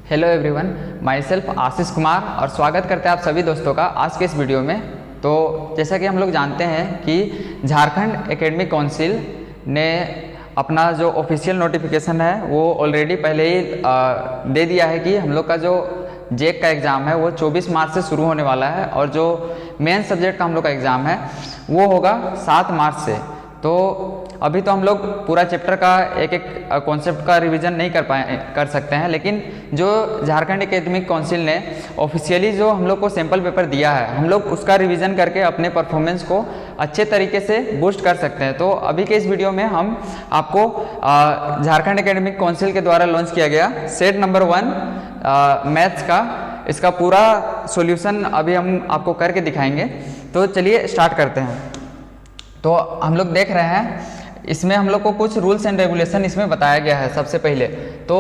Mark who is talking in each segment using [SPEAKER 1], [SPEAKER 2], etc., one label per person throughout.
[SPEAKER 1] Hello everyone, my self Ashish Kumar और स्वागत करते हैं आप सभी दोस्तों का आज के इस वीडियो में। तो जैसा कि हम लोग जानते हैं कि झारखंड एकेडमिक काउंसिल ने अपना जो ऑफिशियल नोटिफिकेशन है वो ऑलरेडी पहले ही दे दिया है कि हम लोग का जो जेक का एग्ज़ाम है वो 24 मार्च से शुरू होने वाला है और जो मेन सब्जेक्ट का हम लोग का एग्ज़ाम है वो होगा 7 मार्च से। तो अभी तो हम लोग पूरा चैप्टर का एक एक कॉन्सेप्ट का रिवीजन नहीं कर सकते हैं, लेकिन जो झारखंड एकेडमिक काउंसिल ने ऑफिशियली जो हम लोग को सैम्पल पेपर दिया है हम लोग उसका रिवीजन करके अपने परफॉर्मेंस को अच्छे तरीके से बूस्ट कर सकते हैं। तो अभी के इस वीडियो में हम आपको झारखंड एकेडमिक काउंसिल के द्वारा लॉन्च किया गया सेट नंबर 1 मैथ्स का इसका पूरा सॉल्यूशन अभी हम आपको करके दिखाएंगे। तो चलिए स्टार्ट करते हैं। तो हम लोग देख रहे हैं इसमें हम लोग को कुछ रूल्स एंड रेगुलेशन इसमें बताया गया है। सबसे पहले तो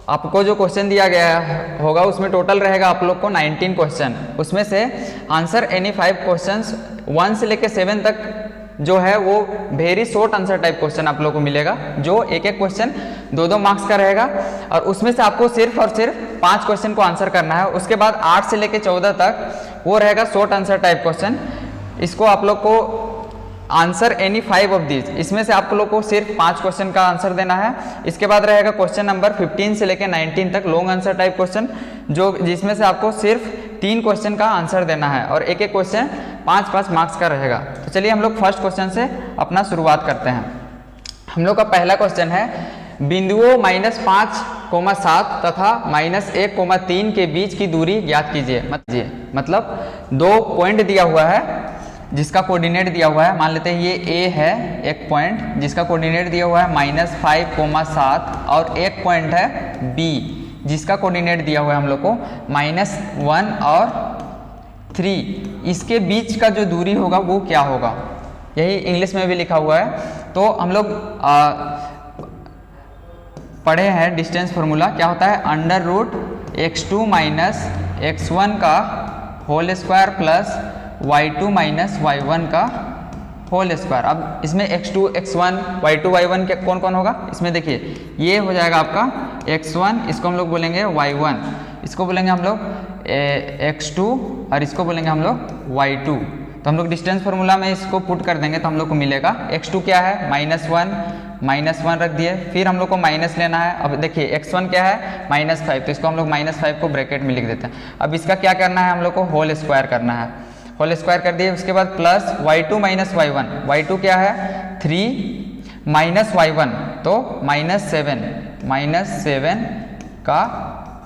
[SPEAKER 1] आपको जो क्वेश्चन दिया गया होगा उसमें टोटल रहेगा आप लोग को 19 क्वेश्चन। उसमें से आंसर एनी 5 क्वेश्चंस 1 से लेकर 7 तक जो है वो very short answer type question आप लोग को मिलेगा, जो एक एक क्वेश्चन 2-2 मार्क्स का रहेगा और उसमें से आपको सिर्फ और सिर्फ 5 क्वेश्चन को आंसर करना है। उसके बाद 8 से लेकर 14 तक वो रहेगा शॉर्ट आंसर टाइप क्वेश्चन। इसको आप लोग को आंसर एनी 5 ऑफ दीज, इसमें से आप लोग को सिर्फ 5 क्वेश्चन का आंसर देना है। इसके बाद रहेगा क्वेश्चन नंबर 15 से लेकर 19 तक लॉन्ग आंसर टाइप क्वेश्चन, जो जिसमें से आपको सिर्फ 3 क्वेश्चन का आंसर देना है और एक एक क्वेश्चन 5-5 मार्क्स का रहेगा। तो चलिए हम लोग फर्स्ट क्वेश्चन से अपना शुरुआत करते हैं। हम लोग का पहला क्वेश्चन है बिंदुओं -5,7 तथा -1,3 के बीच की दूरी ज्ञात कीजिए। मतलब 2 पॉइंट दिया हुआ है जिसका कोऑर्डिनेट दिया हुआ है। मान लेते हैं ये A है एक पॉइंट जिसका कोऑर्डिनेट दिया हुआ है -5,7 और एक पॉइंट है B जिसका कोऑर्डिनेट दिया हुआ है हम लोग को -1 और 3। इसके बीच का जो दूरी होगा वो क्या होगा, यही इंग्लिश में भी लिखा हुआ है। तो हम लोग पढ़े हैं डिस्टेंस फार्मूला क्या होता है, √x2 - x1 का whole square plus y2 - y1 का होल स्क्वायर। अब इसमें x2 x1 y2 y1 के कौन कौन होगा, इसमें देखिए ये हो जाएगा आपका x1, इसको हम लोग बोलेंगे y1, इसको बोलेंगे हम लोग x2 और इसको बोलेंगे हम लोग y2। तो हम लोग डिस्टेंस फार्मूला में इसको पुट कर देंगे तो हम लोग को मिलेगा x2 क्या है -1 रख दिए, फिर हम लोग को माइनस लेना है। अब देखिए x1 क्या है -5, तो इसको हम लोग -5 को ब्रैकेट में लिख देते हैं। अब इसका क्या करना है, हम लोग को होल स्क्वायर करना है, होल स्क्वायर कर दिए। उसके बाद प्लस y2 - y1, y2 क्या है 3 माइनस y1 तो -7 का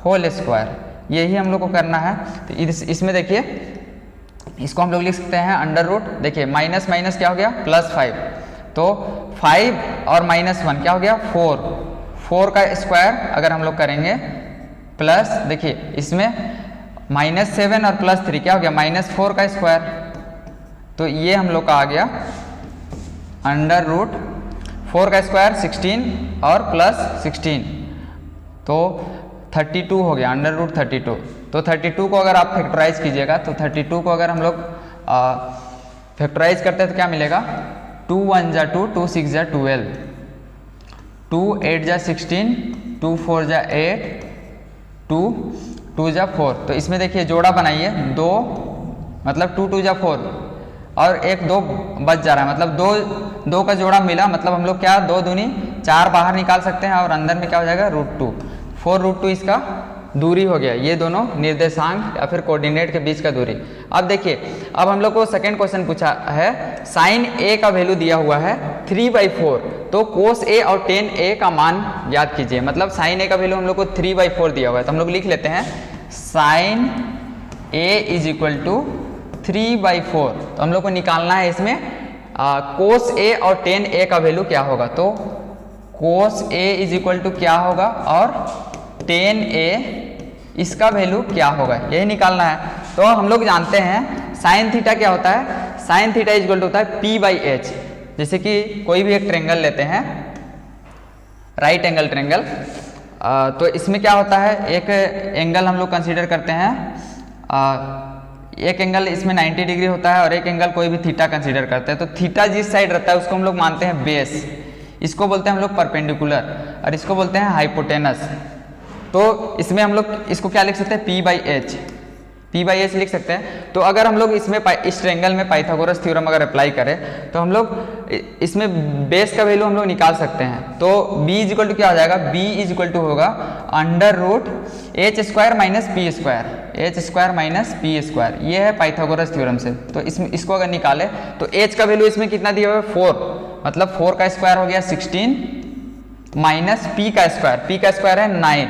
[SPEAKER 1] होल स्क्वायर, यही हम लोग को करना है। तो इसमें देखिए इसको हम लोग लिख सकते हैं √, देखिए माइनस माइनस क्या हो गया +5, तो 5 और -1 क्या हो गया 4 का स्क्वायर अगर हम लोग करेंगे प्लस, देखिए इसमें -7 और +3 क्या हो गया -4 का स्क्वायर। तो ये हम लोग का आ गया √4 का स्क्वायर 16 और +16 तो 32 हो गया √32। तो 32 को अगर आप फैक्टराइज कीजिएगा तो 32 को अगर हम लोग फैक्टराइज करते हैं तो क्या मिलेगा 2 1 जा 2, 2 6 जा 12, 2 8 जा 16, 2 4 जा 8, 2 जा 4। तो इसमें देखिए जोड़ा बनाइए 2 मतलब 2 2 जा 4 और एक 2 बच जा रहा है, मतलब 2 का जोड़ा मिला, मतलब हम लोग क्या 2 दूनी 4 बाहर निकाल सकते हैं और अंदर में क्या हो जाएगा √2, 4√2 इसका दूरी हो गया। ये दोनों निर्देशांक या फिर कोऑर्डिनेट के बीच का दूरी। अब देखिए अब हम लोग को सेकंड क्वेश्चन पूछा है साइन A का वैल्यू दिया हुआ है 3/4, तो कोस A और टेन A का मान याद कीजिए। मतलब साइन A का वैल्यू हम लोग को 3/4 दिया हुआ है, तो हम लोग लिख लेते हैं साइन A = 3/4। तो हम लोग को निकालना है इसमें कोस A और टेन A का वैल्यू क्या होगा। तो कोस A = क्या होगा और टेन A इसका वैल्यू क्या होगा, यही निकालना है। तो हम लोग जानते हैं साइन थीटा क्या होता है, साइन थीटा = होता है P/H। जैसे कि कोई भी एक ट्रेंगल लेते हैं राइट एंगल ट्रेंगल, तो इसमें क्या होता है एक एंगल हम लोग कंसीडर करते हैं, एक एंगल इसमें 90 डिग्री होता है और एक एंगल कोई भी थीटा कंसीडर करते हैं। तो थीटा जिस साइड रहता है उसको हम लोग मानते हैं बेस, इसको बोलते हैं हम लोग परपेंडिकुलर और इसको बोलते हैं हाइपोटेनस। तो इसमें हम लोग इसको क्या लिख सकते हैं, P बाई एच लिख सकते हैं। तो अगर हम लोग इसमें इस ट्रायंगल में पाइथागोरस थ्योरम अगर अप्लाई करें तो हम लोग इसमें बेस का वैल्यू हम लोग निकाल सकते हैं। तो b इज इक्वल टू क्या हो जाएगा, b इज इक्वल टू होगा under root h square minus p square, ये है पाइथागोरस थ्योरम से। तो इसको अगर निकाले तो h का वैल्यू इसमें कितना दिया हुआ है 4, मतलब 4 का स्क्वायर हो गया 16 माइनस p का स्क्वायर है 9,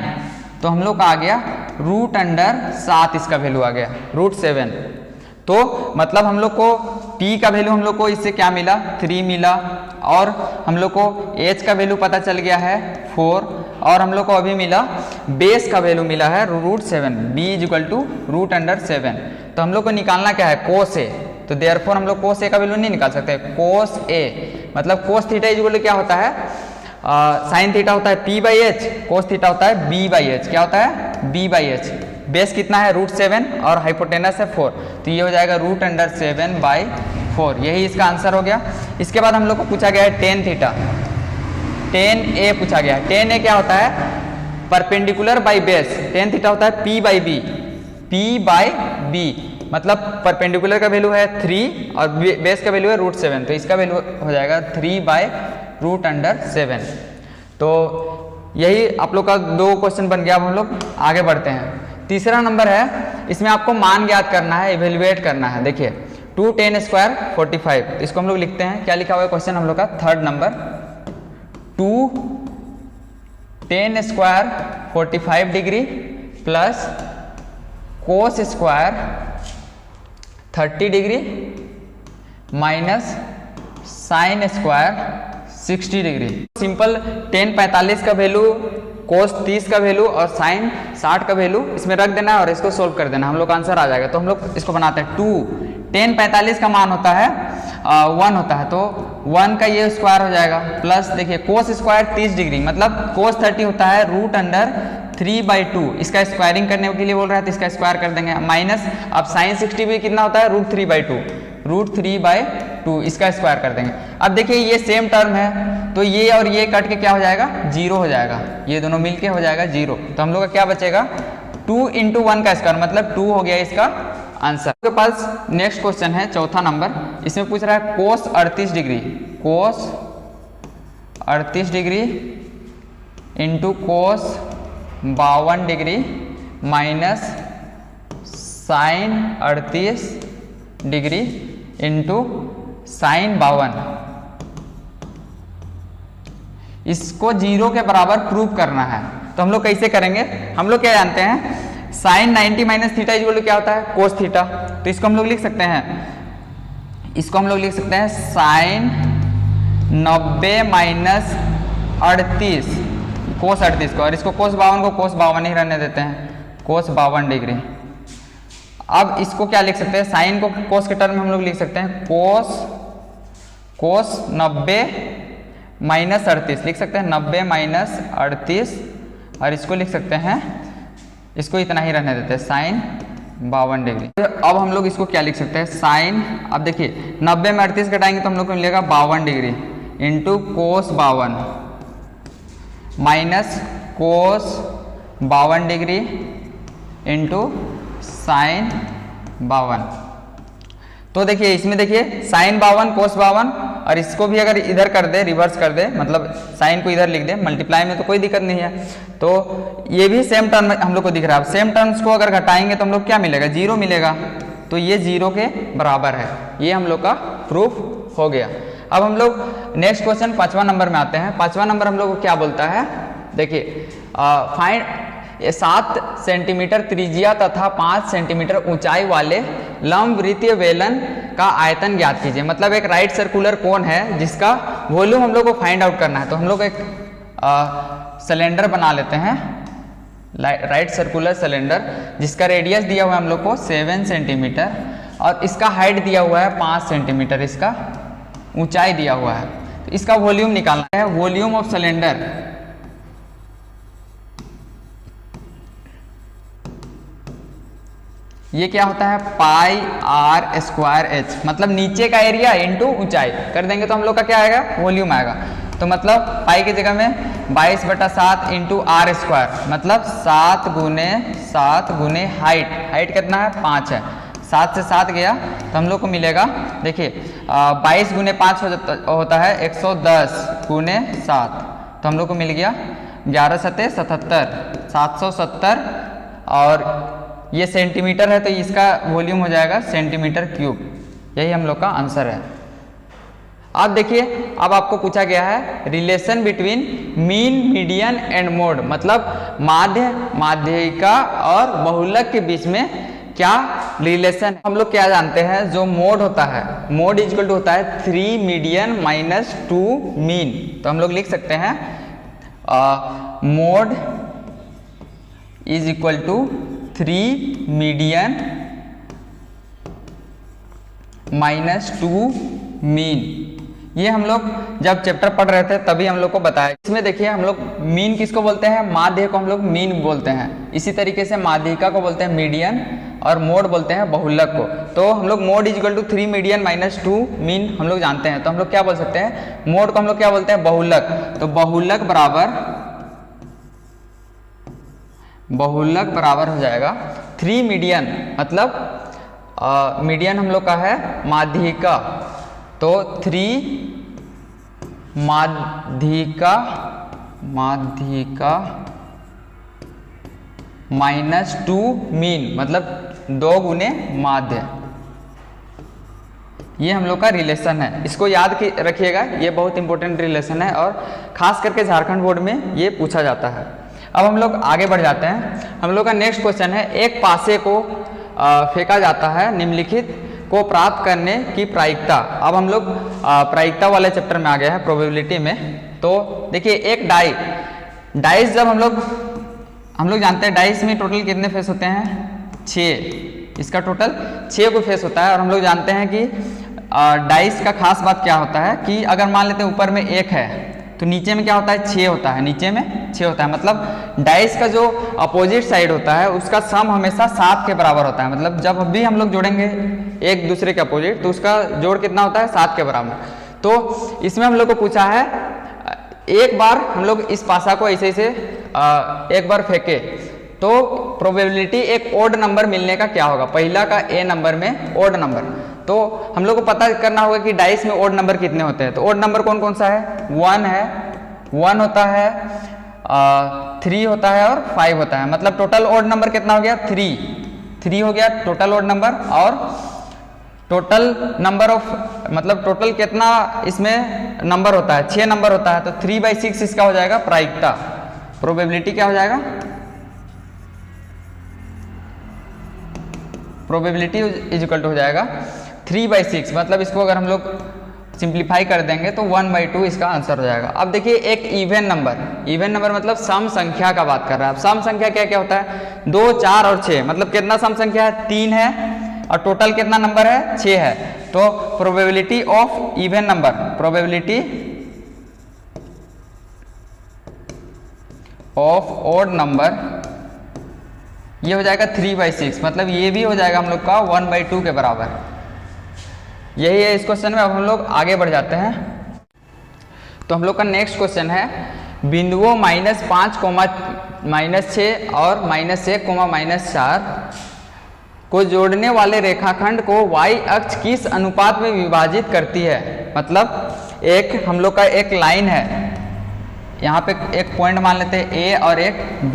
[SPEAKER 1] तो हम लोग का आ गया रूट अंडर 7, इसका वैल्यू आ गया रूट 7। तो मतलब हम लोग को p का वैल्यू हम लोग को इससे क्या मिला 3 मिला, और हम लोग को h का वैल्यू पता चल गया है 4, और हम लोग को अभी मिला बेस का वैल्यू मिला है root 7, b is equal to root under 7। तो हम लोग को निकालना क्या है कोस a, तो देयरफॉर हम लोग कोस a का वैल्यू नहीं निकाल सकते। कोस a मतलब cos theta is equal to क्या होता है, साइन थीटा होता है p by h, cos theta होता है b बाई एच, क्या होता है b बाई एच। बेस कितना है रूट 7 और हाइपोटेनस है 4, तो ये हो जाएगा रूट अंडर 7 बाई 4, यही इसका आंसर हो गया। इसके बाद हम लोग को पूछा गया है टेन थीटा, टेन ए पूछा गया है। टेन ए क्या होता है, perpendicular by base, tan theta होता है p बाई बी, मतलब परपेंडिकुलर का वैल्यू है 3 और बेस का वैल्यू है रूट 7, तो इसका वैल्यू हो जाएगा 3 बाई रूट अंडर 7। तो यही आप लोग का 2 क्वेश्चन बन गया। अब हम लोग आगे बढ़ते हैं। तीसरा नंबर है, इसमें आपको मान ज्ञात करना है, इवेल्युएट करना है। देखिए 2 10 स्क्वायर 45, इसको हम लोग लिखते हैं, क्या लिखा हुआ है क्वेश्चन हम लोग का third number, 2 10 square 45 degree plus cos square 30 degree minus sine square 60 degree. Simple 10 45 का वैल्यू, कोस 30 का वैल्यू और साइन 60 का वैल्यू इसमें रख देना है और इसको सोल्व कर देना, हम लोग का आंसर आ जाएगा। तो हम लोग इसको बनाते हैं 2 10 45 का मान होता है 1 होता है, तो 1 का ये स्क्वायर हो जाएगा, प्लस देखिए कोस स्क्वायर 30 डिग्री मतलब कोस 30 होता है रूट अंडर 3/2, इसका स्क्वायरिंग करने के लिए बोल रहा है तो इसका स्क्वायर कर देंगे, माइनस अब साइन 60 भी कितना होता है रूट 3/2, इसका स्क्वायर कर देंगे। अब देखिए ये सेम टर्म है, तो ये और ये कट के क्या हो जाएगा 0 हो जाएगा, ये दोनों मिलके हो जाएगा 0। तो हम लोग का क्या बचेगा 2 × 1 का स्क्वायर, मतलब 2 हो गया इसका आंसर। आपके पास नेक्स्ट क्वेश्चन है चौथा नंबर, इसमें पूछ रहा है cos 38 degree, cos 38 degree into cos 52 degree minus sine 38 degree into sine 52, इसको 0 के बराबर प्रूव करना है। तो हम लोग कैसे करेंगे, हम लोग क्या जानते हैं sine 90 minus theta equal to क्या होता है कोस थीटा, तो इसको हम लोग लिख सकते हैं, इसको हम लोग लिख सकते हैं साइन 90 माइनस 38 कोस 38 को, और इसको कोस 52 को कोस 52 ही रहने देते हैं, कोस 52 डिग्री। अब इसको क्या लिख सकते हैं, साइन को कोस के टर्म में हम लोग लिख सकते हैं कोस 90 माइनस 38 लिख सकते हैं, 90 माइनस 38, और इसको लिख सकते हैं, इसको इतना ही रहने देते हैं साइन 52 डिग्री। अब हम लोग इसको क्या लिख सकते हैं साइन, अब देखिए 90 में 38 घटाएंगे तो हम लोग को मिलेगा 52 degree into cos 52 minus cos 52 degree into sine 52। तो देखिए इसमें देखिए साइन 52 कोस 52, और इसको भी अगर इधर कर दे रिवर्स कर दे, मतलब साइन को इधर लिख दे, मल्टीप्लाई में तो कोई दिक्कत नहीं है, तो ये भी सेम टर्म हम लोग को दिख रहा है। सेम टर्म्स को अगर घटाएंगे तो हम लोग क्या मिलेगा 0 मिलेगा, तो ये 0 के बराबर है, ये हम लोग का प्रूफ हो गया। अब हम लोग नेक्स्ट क्वेश्चन 5वां नंबर में आते हैं। 5वां नंबर हम लोग को क्या बोलता है, देखिए फाइंड 7 सेंटीमीटर त्रिज्या तथा 5 सेंटीमीटर ऊंचाई वाले लंबवृत्तीय बेलन का आयतन ज्ञात कीजिए। मतलब एक राइट सर्कुलर कोन है जिसका वॉल्यूम हम लोग को फाइंड आउट करना है। तो हम लोग एक सिलेंडर बना लेते हैं, राइट सर्कुलर सिलेंडर, जिसका रेडियस दिया हुआ है हम लोग को 7 सेंटीमीटर और इसका हाइट दिया हुआ है 5 सेंटीमीटर, इसका ऊंचाई दिया हुआ है। तो इसका वॉल्यूम निकालना है, वॉल्यूम ऑफ सिलेंडर ये क्या होता है पाई आर स्क्वायर एच, मतलब नीचे का एरिया इंटू ऊंचाई कर देंगे तो हम लोग का क्या आएगा वॉल्यूम आएगा। तो मतलब पाई की जगह में 22/7 इंटू आर स्क्वायर, मतलब 7 गुने हाइट कितना है 5 है, 7 से 7 गया तो हम लोग को मिलेगा, देखिए 22 गुने 5 होता है 110 गुने 7, तो हम लोग को मिल गया 11 सत्ते 77, 770, और ये सेंटीमीटर है तो इसका वॉल्यूम हो जाएगा सेंटीमीटर क्यूब। यही हम लोग का आंसर है। अब देखिए, अब आपको पूछा गया है relation between mean, median and mode, मतलब माध्य, माध्यिका और बहुलक के बीच में क्या रिलेशन। हम लोग क्या जानते हैं, जो मोड होता है, मोड इक्वल टू होता है 3 मीडियन माइनस 2 मीन, तो हम लोग लिख सकते हैं mode is equal to 3 median minus 2 mean. ये हम लोग जब चैप्टर पढ़ रहे थे तभी हम लोग को बताया। इसमें देखिए हम लोग मीन किसको बोलते हैं, माध्य को हम लोग मीन बोलते हैं, इसी तरीके से माध्यिका को बोलते हैं मीडियन और मोड बोलते हैं बहुलक को। तो हम लोग mode is equal to 3 median minus 2 mean हम लोग जानते हैं, तो हम लोग क्या बोल सकते हैं, मोड को हम लोग क्या बोलते हैं, बहुलक। तो बहुलक बराबर हो जाएगा 3 मीडियन, मतलब मीडियन हम लोग का है माध्यिका, तो 3 माध्यिका माइनस 2 मीन, मतलब 2 गुने माध्य। ये हम लोग का रिलेशन है, इसको याद रखिएगा, ये बहुत इंपॉर्टेंट रिलेशन है और खास करके झारखंड बोर्ड में ये पूछा जाता है। अब हम लोग आगे बढ़ जाते हैं। हम लोग का नेक्स्ट क्वेश्चन है, एक पासे को फेंका जाता है, निम्नलिखित को प्राप्त करने की प्रायिकता। अब हम लोग प्रायिकता वाले चैप्टर में आ गए हैं, प्रोबेबिलिटी में। तो देखिए एक डाइस जब हम लोग जानते हैं डाइस में टोटल कितने फेस होते हैं, 6, इसका टोटल 6 को फेस होता है। और हम लोग जानते हैं कि डाइस का खास बात क्या होता है कि अगर मान लेते हैं ऊपर में 1 है तो नीचे में क्या होता है, 6 होता है, नीचे में 6 होता है, मतलब डाइस का जो अपोजिट साइड होता है उसका सम हमेशा 7 के बराबर होता है। मतलब जब भी हम लोग जोड़ेंगे एक दूसरे के अपोजिट तो उसका जोड़ कितना होता है, 7 के बराबर। तो इसमें हम लोग को पूछा है, एक बार हम लोग इस पासा को ऐसे एक बार फेंके तो प्रोबेबिलिटी एक ओड नंबर मिलने का क्या होगा, पहला का ए नंबर में ओड नंबर। तो हम लोग को पता करना होगा कि डाइस में ओड नंबर कितने होते हैं। तो ओड नंबर कौन कौन सा है, 1 होता है, 3 होता है और 5 होता है। मतलब टोटल ओड नंबर कितना हो गया, 3 हो गया टोटल ओड नंबर। और टोटल नंबर ऑफ, मतलब टोटल कितना इसमें नंबर होता है, 6 नंबर होता है। तो 3/6 इसका हो जाएगा प्रायिकता, प्रोबेबिलिटी क्या हो जाएगा, प्रोबेबिलिटी इज इक्वल टू हो जाएगा 3/6। मतलब इसको अगर हम लोग सिंप्लीफाई कर देंगे तो 1/2 इसका आंसर हो जाएगा। अब देखिए एक इवन नंबर मतलब सम संख्या का बात कर रहा है। अब सम संख्या क्या क्या होता है, 2, 4 और 6, मतलब कितना सम संख्या है, 3 है और टोटल कितना नंबर है, 6 है। तो probability of even number, probability of odd number, ये हो जाएगा 3/6, मतलब ये भी हो जाएगा हम लोग का 1/2 के बराबर। यही है इस क्वेश्चन में। अब हम लोग आगे बढ़ जाते हैं। तो हम लोग का नेक्स्ट क्वेश्चन है, बिंदुओं -5, -6 और -1, -4 को जोड़ने वाले रेखाखंड को y अक्ष किस अनुपात में विभाजित करती है। मतलब एक हम लोग का एक लाइन है, यहाँ पे एक पॉइंट मान लेते हैं A और एक B,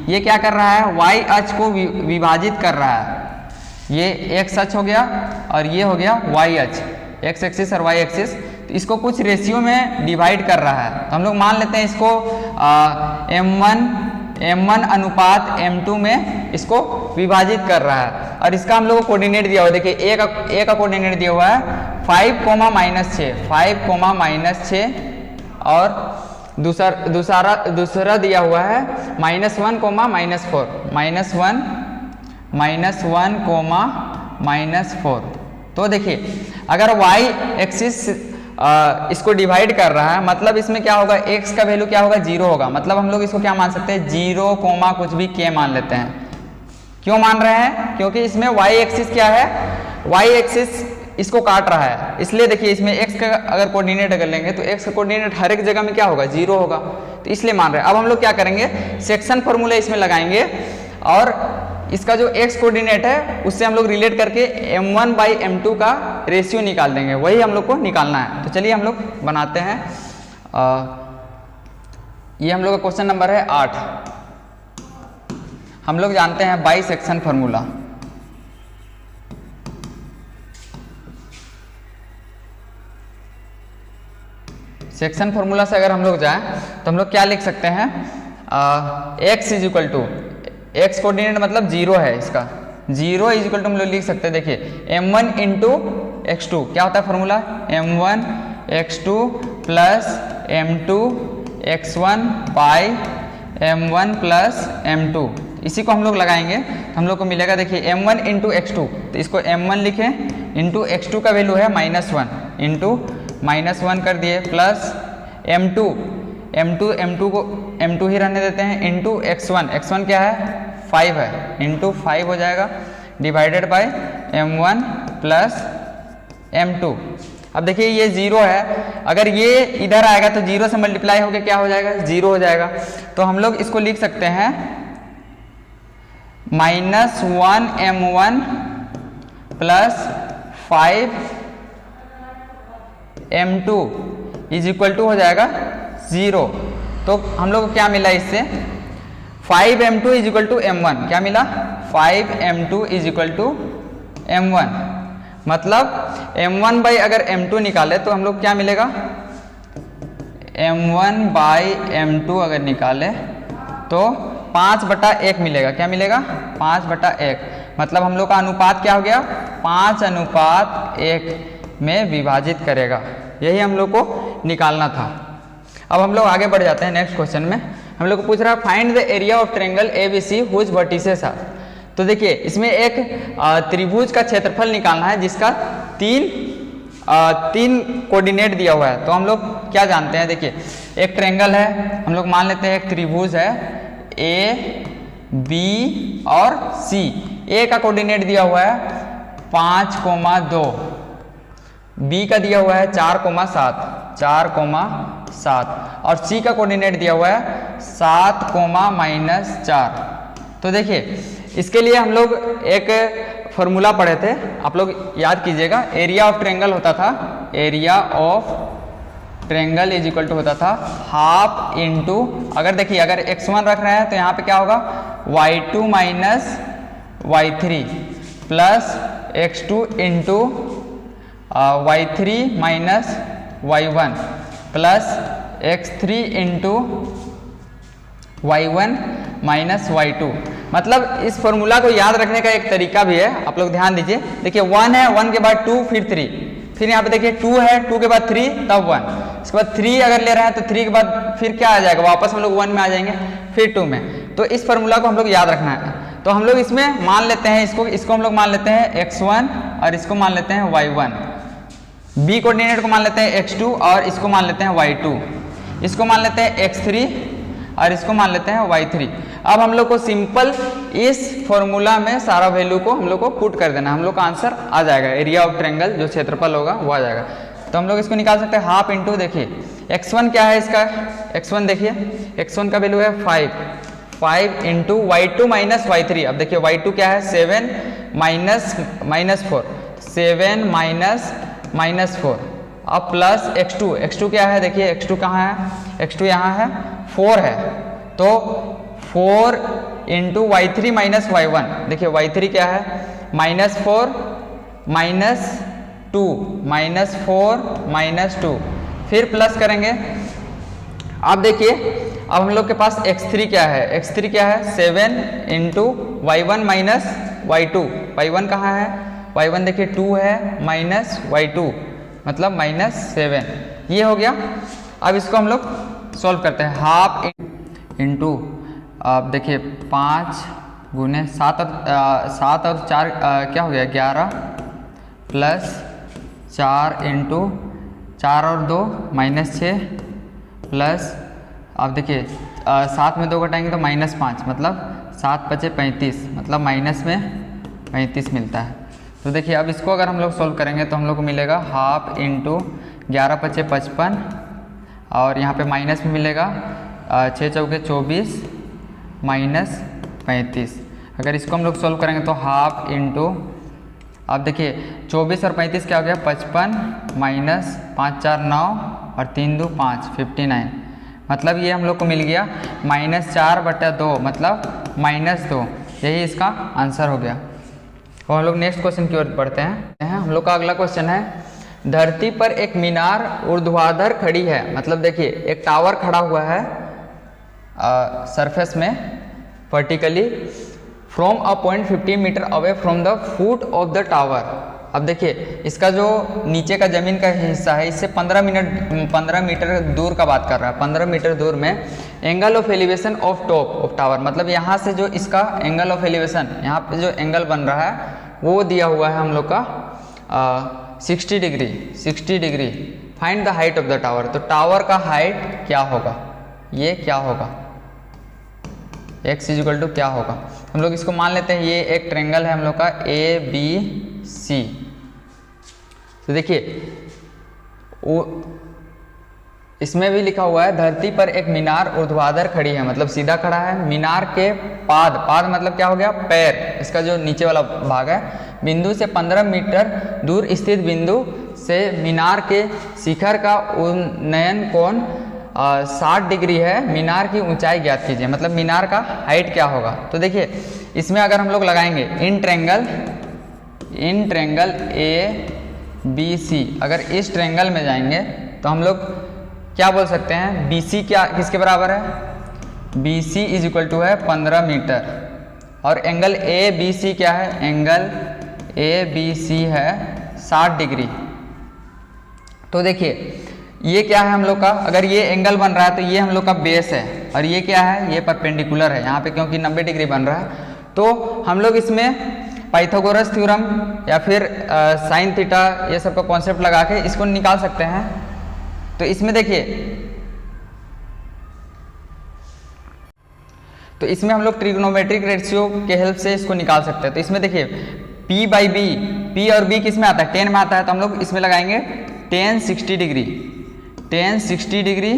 [SPEAKER 1] ये क्या कर रहा है, y अक्ष को विभाजित कर रहा है। ये x अक्ष हो गया और ये हो गया y अक्ष, x एक्सिस और y एक्सिस। तो इसको कुछ रेशियो में डिवाइड कर रहा है। तो हम लोग मान लेते हैं इसको m1 अनुपात m2 में इसको विभाजित कर रहा है। और इसका हम लोग को कोऑर्डिनेट दिया हुआ है, देखिए a का कोऑर्डिनेट दिया हुआ है 5, -6 और दूसरा दिया हुआ है -1, -1, तो देखिए अगर y एक्सिस इसको डिवाइड कर रहा है, मतलब इसमें क्या होगा, x का वैल्यू क्या होगा, 0 होगा। मतलब हम लोग इसको क्या मान सकते हैं, 0, कुछ भी k मान लेते हैं। क्यों मान रहे हैं, क्योंकि इसमें y एक्सिस क्या है, y एक्सिस इसको काट रहा है, इसलिए देखिए इसमें x का अगर कोऑर्डिनेट अगर लेंगे तो x का कोऑर्डिनेट हर एक जगह में क्या होगा, 0 होगा, तो इसलिए मान रहे हैं। अब हम लोग क्या करेंगे, सेक्शन फॉर्मूला इसमें लगाएंगे और इसका जो x कोऑर्डिनेट है उससे हम लोग रिलेट करके m1/m2 का रेशियो निकाल देंगे, वही हम लोग को निकालना है। तो चलिए हम लोग बनाते हैं। ये हम लोग का क्वेश्चन नंबर है 8। हम लोग जानते हैं by section formula. Section formula से अगर हम लोग जाएं तो हम लोग क्या लिख सकते हैं, x is equal to, x coordinate मतलब 0 है, इसका 0 इज इक्वल टू हम लोग लिख सकते हैं, देखिए m1 इंटू x2 क्या होता है formula, m1 x2 plus m2 x1 by m1 plus m2। इसी को हम लोग लगाएंगे तो हम लोग को मिलेगा, देखिए m1 इंटू x2, तो इसको m1 लिखें, इंटू x2 का वैल्यू है -1, इंटू -1 कर दिए, प्लस m2 को m2 ही रहने देते हैं, इंटू x1 क्या है 5 है, इंटू 5 हो जाएगा, divided by m1 plus m2। अब देखिए ये 0 है, अगर ये इधर आएगा तो 0 से मल्टीप्लाई होकर क्या हो जाएगा, 0 हो जाएगा। तो हम लोग इसको लिख सकते हैं -1 m1 plus 5 m2 is equal to हो जाएगा 0। तो हम लोग को क्या मिला इससे, 5 m2 is equal to m1, क्या मिला 5 m2 is equal to m1, मतलब m1 बाई अगर m2 निकाले तो हम लोग क्या मिलेगा, m1 बाई m2 अगर निकाले तो 5/1 मिलेगा, क्या मिलेगा 5/1, मतलब हम लोग का अनुपात क्या हो गया, 5:1 में विभाजित करेगा, यही हम लोग को निकालना था। अब हम लोग आगे बढ़ जाते हैं नेक्स्ट क्वेश्चन में। हम लोग को पूछ रहा है find the area of triangle ABC whose vertices are. तो देखिए इसमें एक त्रिभुज का क्षेत्रफल निकालना है जिसका तीन कोऑर्डिनेट दिया हुआ है। तो हम लोग क्या जानते हैं, देखिए एक ट्रायंगल है, हम लोग मान लेते हैं एक त्रिभुज है A B और C। A का कोऑर्डिनेट दिया हुआ है 5,2, B का दिया हुआ है 4,7 और C का कोऑर्डिनेट दिया हुआ है 7,-4। तो देखिए इसके लिए हम लोग एक फॉर्मूला पढ़े थे, आप लोग याद कीजिएगा, एरिया ऑफ ट्रायंगल होता था, area of triangle is equal to होता था हाफ इंटू, अगर देखिए अगर x1 रख रहे हैं तो यहाँ पे क्या होगा y2 minus y3 plus x2 into y3 minus y1 plus x3 into y1 minus y2। मतलब इस फॉर्मूला को याद रखने का एक तरीका भी है, आप लोग ध्यान दीजिए। देखिए 1 है, 1 के बाद 2 फिर 3, फिर यहाँ पे देखिए 2 है, 2 के बाद 3 तब 1, इसके बाद 3 अगर ले रहे हैं तो 3 के बाद फिर क्या आ जाएगा, वापस हम लोग 1 में आ जाएंगे, फिर 2 में। तो इस फॉर्मूला को हम लोग याद रखना है। तो हम लोग इसमें मान लेते हैं इसको हम लोग मान लेते हैं x1 और इसको मान लेते हैं y1, b कोऑर्डिनेट को मान लेते हैं x2 और इसको मान लेते हैं y2, इसको मान लेते हैं x3 और इसको मान लेते हैं y3। अब हम लोग को सिंपल इस फॉर्मूला में सारा वैल्यू को हम लोग को पुट कर देना, हम लोग का आंसर आ जाएगा, एरिया ऑफ ट्रायंगल जो क्षेत्रफल होगा वो आ जाएगा। तो हम लोग इसको निकाल सकते हैं हाफ इंटू, देखिए x1 क्या है इसका, x1 देखिए x1 का वैल्यू है 5 इंटू y2 माइनस y3। अब देखिए y2 क्या है 7 माइनस 4, 7 माइनस 4, अब प्लस x2 क्या है, देखिए x2 कहाँ है, x2 यहाँ है 4 है, तो 4 इंटू y3 माइनस y1, देखिए y3 क्या है -4 -2 फिर प्लस करेंगे। अब देखिए अब हम लोग के पास x3 क्या है, x3 क्या है 7 into y1 minus y2, y1 कहाँ है, y1 देखिए 2 है माइनस y2 मतलब -7, ये हो गया। अब इसको हम लोग सॉल्व करते हैं, हाफ इंटू, अब देखिए 5 गुने 7 और 4 क्या हो गया 11 प्लस 4 इंटू 4 और 2 -6 प्लस, अब देखिए 7 में 2 घटाएंगे तो -5 मतलब 7 बचे 35, मतलब माइनस में 35 मिलता है। तो देखिए अब इसको अगर हम लोग सोल्व करेंगे तो हम लोग को मिलेगा हाफ इंटू 11 पचे 55 और यहाँ पे माइनस में मिलेगा 6 चौके 24 माइनस 35। अगर इसको हम लोग सोल्व करेंगे तो हाफ इंटू, अब देखिए 24 और 35 क्या हो गया 55 माइनस 5 4 9 और 3 2 5 59। मतलब ये हम लोग को मिल गया -4/2 मतलब -2। यही इसका आंसर हो गया। और हम लोग नेक्स्ट क्वेश्चन की ओर बढ़ते हैं। हम लोग का अगला क्वेश्चन है, धरती पर एक मीनार ऊर्ध्वाधर खड़ी है। मतलब देखिए एक टावर खड़ा हुआ है सरफेस में vertically from a point 50 metre away from the foot of the tower. अब देखिए इसका जो नीचे का जमीन का हिस्सा है इससे 15 मीटर दूर का बात कर रहा है। 15 मीटर दूर में angle of elevation of top of tower, मतलब यहाँ से जो इसका एंगल ऑफ एलिवेशन, यहाँ पे जो एंगल बन रहा है वो दिया हुआ है हम लोग का 60 degree. Find the height of the tower. तो टावर का हाइट क्या होगा, ये क्या होगा, x इक्वल टू क्या होगा। हम लोग इसको मान लेते हैं ये एक ट्रायंगल है हम लोग का ABC। तो देखिए इसमें भी लिखा हुआ है धरती पर एक मीनार ऊर्ध्वाधर खड़ी है, मतलब सीधा खड़ा है। मीनार के पाद मतलब क्या हो गया पैर, इसका जो नीचे वाला भाग है, बिंदु से 15 मीटर दूर स्थित बिंदु से मीनार के शिखर का उन्नयन कोण 60 डिग्री है। मीनार की ऊंचाई ज्ञात कीजिए, मतलब मीनार का हाइट क्या होगा। तो देखिए इसमें अगर हम लोग लगाएंगे इन ट्रायंगल ABC, अगर इस ट्रायंगल में जाएंगे तो हम लोग क्या बोल सकते हैं, BC क्या किसके बराबर है, BC इज इक्वल टू है 15 मीटर और एंगल ABC क्या है, एंगल ABC है 60 डिग्री। तो देखिए ये क्या है हम लोग का, अगर ये एंगल बन रहा है तो ये हम लोग का बेस है और ये क्या है, ये परपेंडिकुलर है यहाँ पे क्योंकि 90 डिग्री बन रहा है। तो हम लोग इसमें पाइथागोरस थ्योरम या फिर साइन थीटा ये सब का कॉन्सेप्ट लगा के इसको निकाल सकते हैं। तो इसमें देखिए, तो इसमें हम लोग ट्रिग्नोमेट्रिक रेशियो के हेल्प से इसको निकाल सकते हैं। तो इसमें देखिए P/B, P और B किस में आता है, 10 में आता है। तो हम लोग इसमें लगाएंगे tan 60 degree. tan 60 degree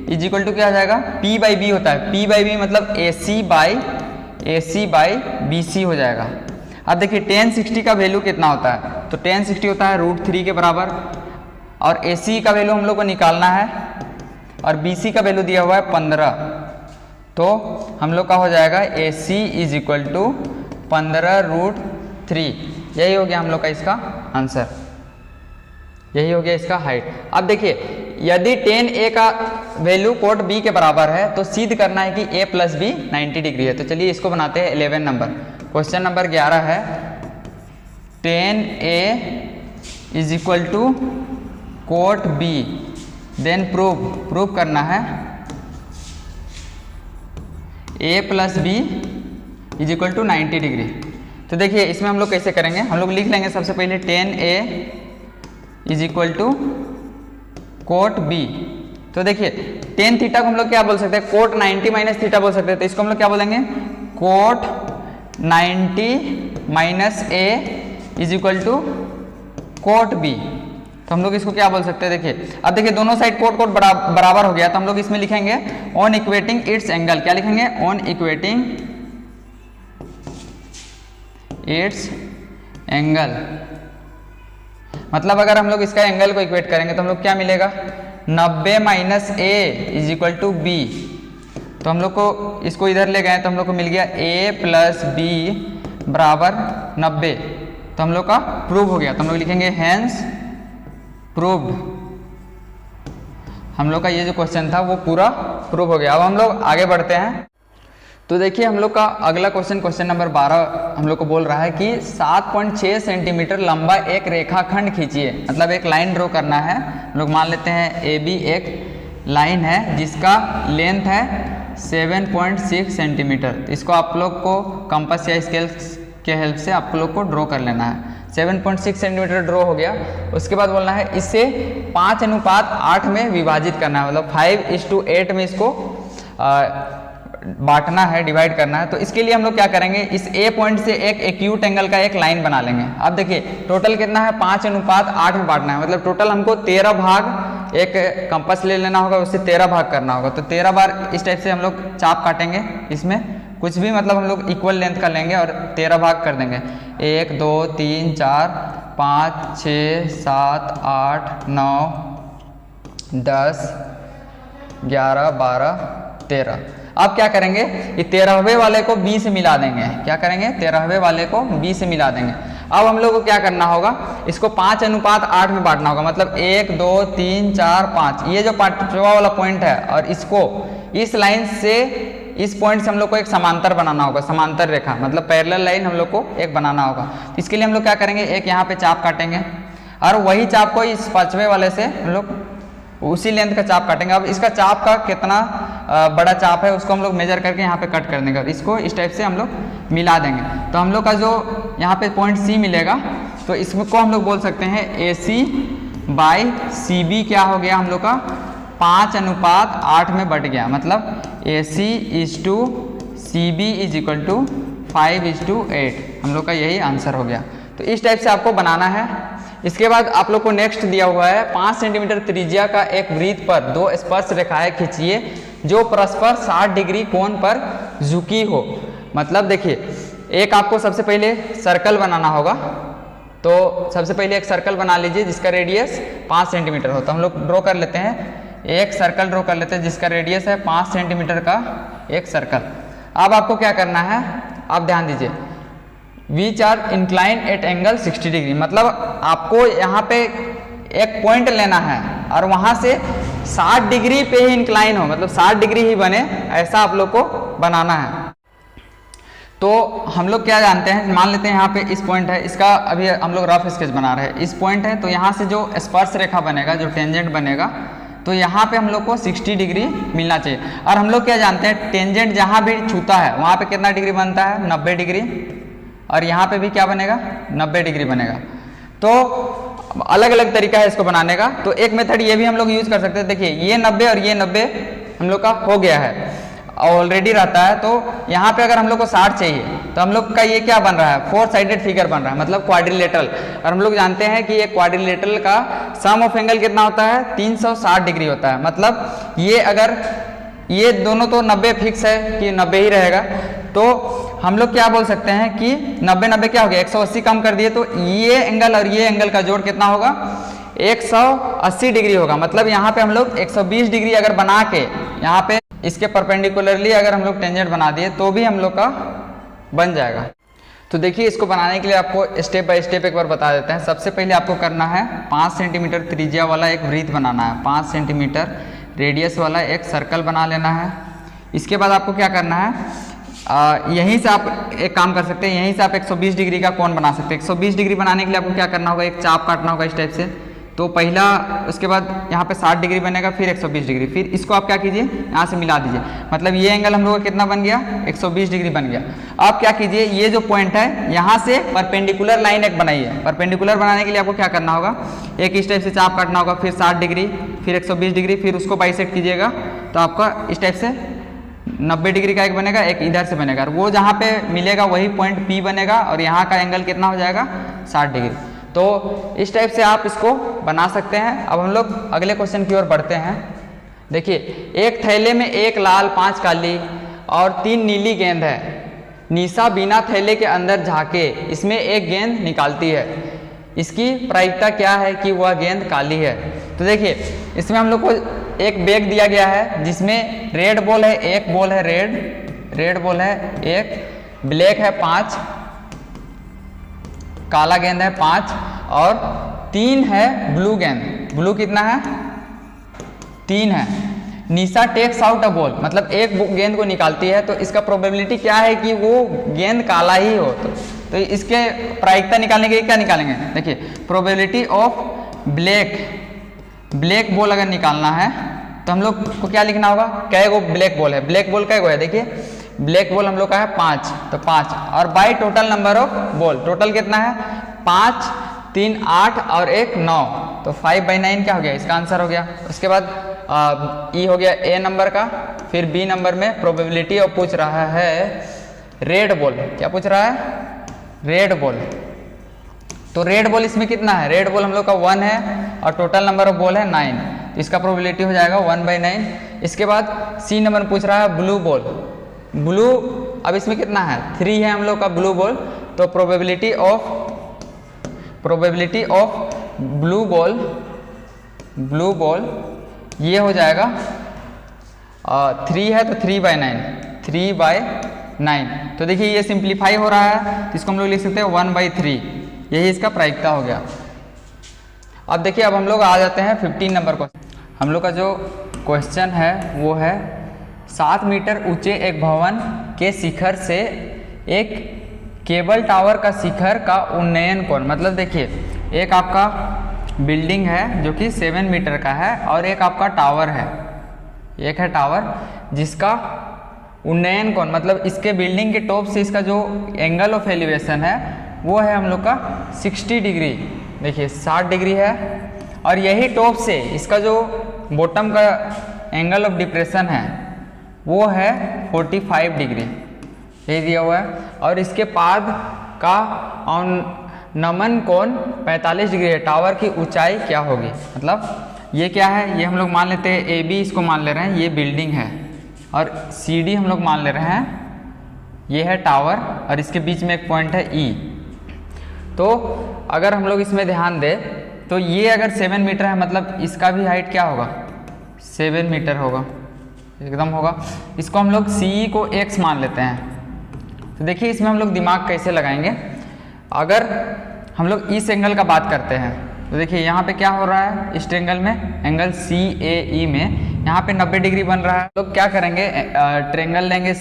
[SPEAKER 1] is equal to क्या आ जाएगा, P/B होता है। P/B मतलब AC बाई BC हो जाएगा। अब देखिए tan 60 का वैल्यू कितना होता है, तो tan 60 होता है √3 के बराबर और AC का वैल्यू हम लोग को निकालना है और BC का वैल्यू दिया हुआ है 15। तो हम लोग का हो जाएगा AC इज इक्वल टू 15√3। यही हो गया हम लोग का इसका आंसर, यही हो गया इसका हाइट। अब देखिए यदि tan A का वैल्यू कोट B के बराबर है तो सिद्ध करना है कि A + B 90 डिग्री है। तो चलिए इसको बनाते हैं 11 नंबर। क्वेश्चन नंबर 11 है, tan A is equal to cot B, then prove करना है A + B is equal to 90 degree. तो देखिए इसमें हम लोग कैसे करेंगे, हम लोग लिख लेंगे सबसे पहले tan A is equal to cot B। तो देखिए tan थीटा को हम लोग क्या बोल सकते हैं, कोट 90 माइनस थीटा बोल सकते हैं। तो इसको हम लोग क्या बोलेंगे, cot 90 - A is equal to cot B। तो हम लोग इसको क्या बोल सकते हैं, देखिए अब देखिए दोनों साइड कोट बराबर हो गया। तो हम लोग इसमें लिखेंगे ऑन इक्वेटिंग इट्स एंगल। क्या लिखेंगे, ऑन इक्वेटिंग इट्स एंगल। मतलब अगर हम लोग इसका एंगल को इक्वेट करेंगे तो हम लोग क्या मिलेगा, 90 - A is equal to B। तो हम लोग को इसको इधर ले गए तो हम लोग को मिल गया A + B बराबर 90। तो हम लोग का प्रूव हो गया। तो हम लोग लिखेंगे हेंस प्रूव्ड। हम लोग का ये जो क्वेश्चन था वो पूरा प्रूव हो गया। अब हम लोग आगे बढ़ते हैं। तो देखिए हम लोग का अगला क्वेश्चन नंबर 12 हम लोग को बोल रहा है कि 7.6 सेंटीमीटर लंबा एक रेखाखंड खींचिए। मतलब एक लाइन ड्रॉ करना है। हम लोग मान लेते हैं AB एक लाइन है जिसका लेंथ है 7.6 सेंटीमीटर। इसको आप लोग को कंपास या स्केल के हेल्प से आप लोग को ड्रॉ कर लेना है। 7.6 सेंटीमीटर ड्रॉ हो गया। उसके बाद बोलना है इसे 5:8 में विभाजित करना है। मतलब 5:8 में इसको बांटना है, डिवाइड करना है, तो इसके लिए हम लोग क्या करेंगे, इस ए पॉइंट से एक एक्यूट एंगल का एक लाइन बना लेंगे। अब देखिए टोटल कितना है, 5:8 में बांटना है, मतलब टोटल हमको 13 भाग एक कंपास ले लेना होगा, उससे 13 भाग करना होगा। तो 13 बार इस टाइप से हम लोग चाप काटेंगे, इसमें कुछ भी मतलब हम लोग इक्वल लेंथ का लेंगे और 13 भाग कर देंगे। 1 2 3 4 5 6 7 8 9 10 11 12 13। अब क्या करेंगे, ये 13वें वाले को b से मिला देंगे। क्या करेंगे, 13वें वाले को b से मिला देंगे। अब हम लोग को क्या करना होगा, इसको 5:8 में बांटना होगा, मतलब 1 2 3 4 5, ये जो पांचवा वाला पॉइंट है, और इसको इस लाइन से इस पॉइंट से हम लोग को एक समांतर बनाना होगा, समांतर रेखा मतलब पैरेलल लाइन हम लोग को एक बनाना होगा। तो इसके लिए हम लोग क्या करेंगे, एक यहाँ पे चाप काटेंगे और वही चाप को इस 5वें वाले से हम लोग उसी लेंथ का चाप काटेंगे। अब इसका चाप का कितना बड़ा चाप है उसको हम लोग मेजर करके यहाँ पे कट कर देंगे और इसको इस टाइप से हम लोग मिला देंगे। तो हम लोग का जो यहाँ पे पॉइंट सी मिलेगा, तो इसको हम लोग बोल सकते हैं AC बाई CB क्या हो गया हम लोग का, 5:8 में बट गया, मतलब AC is to CB is equal to 5:8। हम लोग का यही आंसर हो गया। तो इस टाइप से आपको बनाना है। इसके बाद आप लोग को नेक्स्ट दिया हुआ है 5 सेंटीमीटर त्रिज्या का एक वृत्त पर 2 स्पर्श रेखाएं खींचिए जो परस्पर 60 डिग्री कोण पर झुकी हो। मतलब देखिए एक आपको सबसे पहले सर्कल बनाना होगा, तो सबसे पहले एक सर्कल बना लीजिए जिसका रेडियस 5 सेंटीमीटर हो। तो हम लोग ड्रॉ कर लेते हैं, एक सर्कल ड्रॉ कर लेते हैं जिसका रेडियस है 5 सेंटीमीटर का एक सर्कल। अब आपको क्या करना है, आप ध्यान दीजिए, which are incline at angle 60 degree, मतलब आपको यहाँ पे एक पॉइंट लेना है और वहाँ से 60 डिग्री पे ही इंक्लाइन हो, मतलब 60 डिग्री ही बने, ऐसा आप लोग को बनाना है। तो हम लोग क्या जानते हैं, मान लेते हैं यहाँ पे इस पॉइंट है, इसका अभी हम लोग रफ स्केच बना रहे हैं, इस पॉइंट है, तो यहाँ से जो स्पर्श रेखा बनेगा, जो टेंजेंट बनेगा, तो यहाँ पे हम लोग को 60 डिग्री मिलना चाहिए। और हम लोग क्या जानते हैं, टेंजेंट जहाँ भी छूता है वहाँ पे कितना डिग्री बनता है, 90 डिग्री, और यहाँ पे भी क्या बनेगा, 90 डिग्री बनेगा। तो अलग अलग तरीका है इसको बनाने का। तो एक मेथड ये भी हम लोग यूज कर सकते हैं, देखिए ये 90 और ये 90 हम लोग का हो गया है, ऑलरेडी रहता है। तो यहाँ पे अगर हम लोग को 60 चाहिए तो हम लोग का ये क्या बन रहा है, 4 साइडेड फिगर बन रहा है, मतलब क्वाड्रिलेटरल। और हम लोग जानते हैं कि ये क्वाड्रिलेटरल का सम ऑफ एंगल कितना होता है, 360 डिग्री होता है। मतलब ये अगर ये दोनों तो 90 फिक्स है कि 90 ही रहेगा, तो हम लोग क्या बोल सकते हैं कि 90 क्या हो गया, 180 कम कर दिए तो ये एंगल और ये एंगल का जोड़ कितना होगा, 180 डिग्री होगा। मतलब यहाँ पे हम लोग 120 डिग्री अगर बना के यहाँ पे इसके परपेंडिकुलरली अगर हम लोग टेंजेंट बना दिए तो भी हम लोग का बन जाएगा। तो देखिए इसको बनाने के लिए आपको स्टेप बाय स्टेप एक बार बता देते हैं। सबसे पहले आपको करना है 5 सेंटीमीटर त्रिज्या वाला एक वृत्त बनाना है, 5 सेंटीमीटर रेडियस वाला एक सर्कल बना लेना है। इसके बाद आपको क्या करना है, यहीं से आप एक काम कर सकते हैं, यहीं से आप 120 डिग्री का कोण बना सकते हैं। 120 डिग्री बनाने के लिए आपको क्या करना होगा, एक चाप काटना होगा इस टाइप से। तो पहला, उसके बाद यहाँ पे 60 डिग्री बनेगा, फिर 120 डिग्री, फिर इसको आप क्या कीजिए, यहाँ से मिला दीजिए। मतलब ये एंगल हम लोग का कितना बन गया, 120 डिग्री बन गया। आप क्या कीजिए, ये जो पॉइंट है यहाँ से परपेंडिकुलर लाइन एक बनाइए। परपेंडिकुलर बनाने के लिए आपको क्या करना होगा, एक इस टाइप से चाप काटना होगा, फिर 60 डिग्री, फिर 120 डिग्री, फिर उसको बाइसेक्ट कीजिएगा तो आपका इस टाइप से 90 डिग्री का एक बनेगा, एक इधर से बनेगा, और वो जहाँ पे मिलेगा वही पॉइंट P बनेगा, और यहाँ का एंगल कितना हो जाएगा, 60 डिग्री। तो इस टाइप से आप इसको बना सकते हैं। अब हम लोग अगले क्वेश्चन की ओर बढ़ते हैं। देखिए एक थैले में 1 लाल 5 काली और 3 नीली गेंद है। निशा बिना थैले के अंदर झांके इसमें एक गेंद निकालती है, इसकी प्रायिकता क्या है कि वह गेंद काली है। तो देखिए इसमें हम लोग को एक बैग दिया गया है जिसमें रेड बॉल है, एक बॉल है रेड बॉल है, एक ब्लैक है 5, काला गेंद है 5, और 3 है ब्लू गेंद। ब्लू कितना है, 3 है। निशा टेक्स आउट अ बॉल, मतलब एक गेंद को निकालती है, तो इसका प्रोबेबिलिटी क्या है कि वो गेंद काला ही हो। तो इसके प्रायिकता निकालने के लिए क्या निकालेंगे, देखिए प्रोबेबिलिटी ऑफ ब्लैक बॉल अगर निकालना है तो हम लोग को क्या लिखना होगा, कै गो ब्लैक बॉल है, ब्लैक बॉल कै गो है, देखिए ब्लैक बॉल हम लोग का है 5, तो 5, और by total number of ball, total कितना है 5, 3, 8 और 1, 9, तो 5/9 क्या हो गया, इसका आंसर हो गया। उसके बाद ई हो गया ए नंबर का। फिर बी नंबर में प्रोबेबिलिटी और पूछ रहा है रेड बॉल। क्या पूछ रहा है? Red ball. तो रेड बॉल इसमें कितना है? रेड बॉल हम लोग का 1 है और टोटल नंबर ऑफ बॉल है 9, तो इसका प्रोबेबिलिटी हो जाएगा 1/9। इसके बाद सी नंबर में पूछ रहा है ब्लू बॉल। ब्लू अब इसमें कितना है? 3 है हम लोग का ब्लू बॉल, तो प्रोबेबिलिटी ऑफ ब्लू बॉल ये हो जाएगा 3 है तो 3/9। तो देखिए ये सिंप्लीफाई हो रहा है, तो इसको हम लोग लिख सकते हैं 1/3। यही इसका प्रायिकता हो गया। अब देखिए अब हम लोग आ जाते हैं 15 नंबर क्वेश्चन। हम लोग का जो क्वेश्चन है वो है 7 मीटर ऊंचे एक भवन के शिखर से एक केबल टावर का शिखर का उन्नयन कोण। मतलब देखिए एक आपका बिल्डिंग है जो कि 7 मीटर का है और एक आपका टावर है, एक है टावर जिसका उन्नयन कोण मतलब इसके बिल्डिंग के टॉप से इसका जो एंगल ऑफ एलिवेशन है वो है हम लोग का 60 डिग्री। देखिए 60 डिग्री है और यही टॉप से इसका जो बॉटम का एंगल ऑफ डिप्रेशन है वो है 45 डिग्री, यही दिया हुआ है। और इसके पाद का नमन कोण 45 डिग्री है। टावर की ऊंचाई क्या होगी? मतलब ये क्या है? ये हम लोग मान लेते हैं ए बी, इसको मान ले रहे हैं ये बिल्डिंग है, और सी डी हम लोग मान ले रहे हैं ये है टावर, और इसके बीच में एक पॉइंट है ई। तो अगर हम लोग इसमें ध्यान दें तो ये अगर 7 मीटर है मतलब इसका भी हाइट क्या होगा? 7 मीटर होगा, एकदम होगा। इसको हम लोग सी को x मान लेते हैं। तो देखिए इसमें हम लोग दिमाग कैसे लगाएंगे। अगर हम लोग इस एंगल का बात करते हैं तो देखिए यहाँ पे क्या हो रहा है? इस ट्रायंगल में एंगल CAE में यहाँ पे 90 डिग्री बन रहा है। लोग क्या करेंगे? ट्रायंगल लेंगे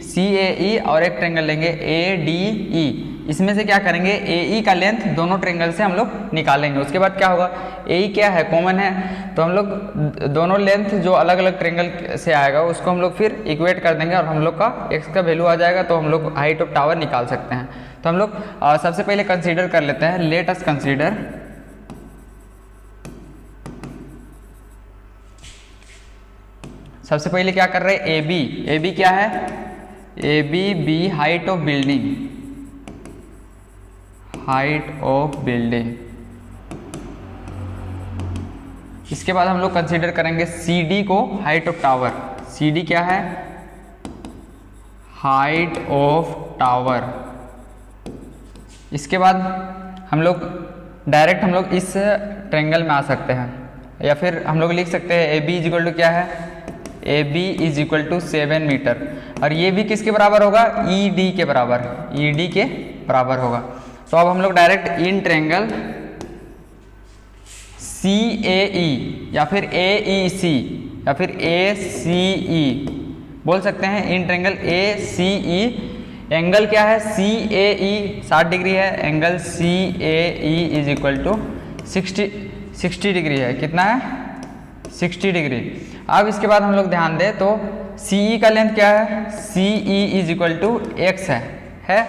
[SPEAKER 1] CAE और एक ट्रायंगल लेंगे ADE। इसमें से क्या करेंगे? AE का लेंथ दोनों ट्रायंगल से हम लोग निकालेंगे। उसके बाद क्या होगा? AE क्या है? कॉमन है, तो हम लोग दोनों लेंथ जो अलग अलग ट्रायंगल से आएगा उसको हम लोग फिर इक्वेट कर देंगे और हम लोग का x का वैल्यू आ जाएगा, तो हम लोग हाइट ऑफ टावर निकाल सकते हैं। तो हम लोग सबसे पहले कंसीडर कर लेते हैं। लेट अस कंसीडर सबसे पहले क्या कर रहे हैं? AB क्या है? AB height of building. इसके बाद हम लोग कंसीडर करेंगे CD को हाइट ऑफ टावर। CD क्या है? Height of tower. इसके बाद हम लोग डायरेक्ट हम लोग इस ट्रायंगल में आ सकते हैं, या फिर हम लोग लिख सकते हैं AB इक्वल टू क्या है? AB is equal to 7 metre. और ये भी किसके बराबर होगा? ED के बराबर होगा। तो अब हम लोग डायरेक्ट इन ट्रायंगल CAE या फिर AEC या फिर ACE बोल सकते हैं। इन ट्रायंगल ACE एंगल क्या है? CAE 60 डिग्री है, angle CAE is equal to 60 degree है। कितना है? 60 डिग्री। अब इसके बाद हम लोग ध्यान दें तो CE का लेंथ क्या है? CE is equal to x है।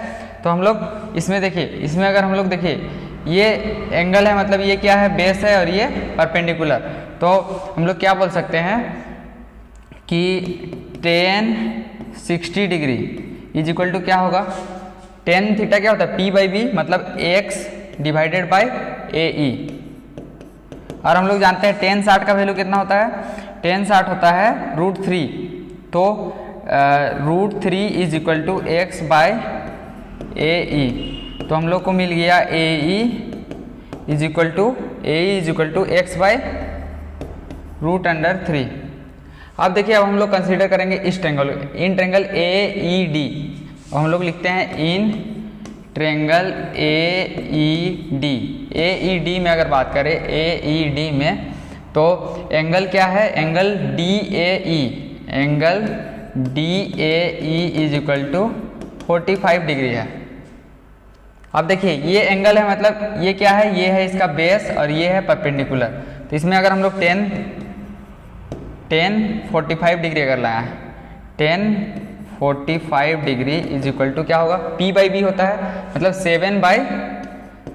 [SPEAKER 1] तो हम लोग इसमें देखिए, इसमें अगर हम लोग देखिए ये एंगल है मतलब ये क्या है? बेस है और ये परपेंडिकुलर। तो हम लोग क्या बोल सकते हैं कि tan 60 degree is equal to क्या होगा? tan थीटा क्या होता है? P/B मतलब x डिवाइडेड बाय AE। और हम लोग जानते हैं tan 60 का वैल्यू कितना होता है? tan 60 होता है √3। तो √3 is equal to x by AE। तो हम लोग को मिल गया AE is equal to x by √3। अब देखिए अब हम लोग कंसीडर करेंगे इस ट्रायंगल, इन ट्रायंगल AED। और हम लोग लिखते हैं इन ट्रायंगल AED में अगर बात करें AED में तो एंगल क्या है? Angle DAE is equal to 45 degree है। अब देखिए ये एंगल है मतलब ये क्या है? ये है इसका बेस और ये है परपेंडिकुलर। तो इसमें अगर हम लोग 45 डिग्री अगर लाया है, 45 डिग्री इज इक्वल टू क्या होगा? P/B होता है मतलब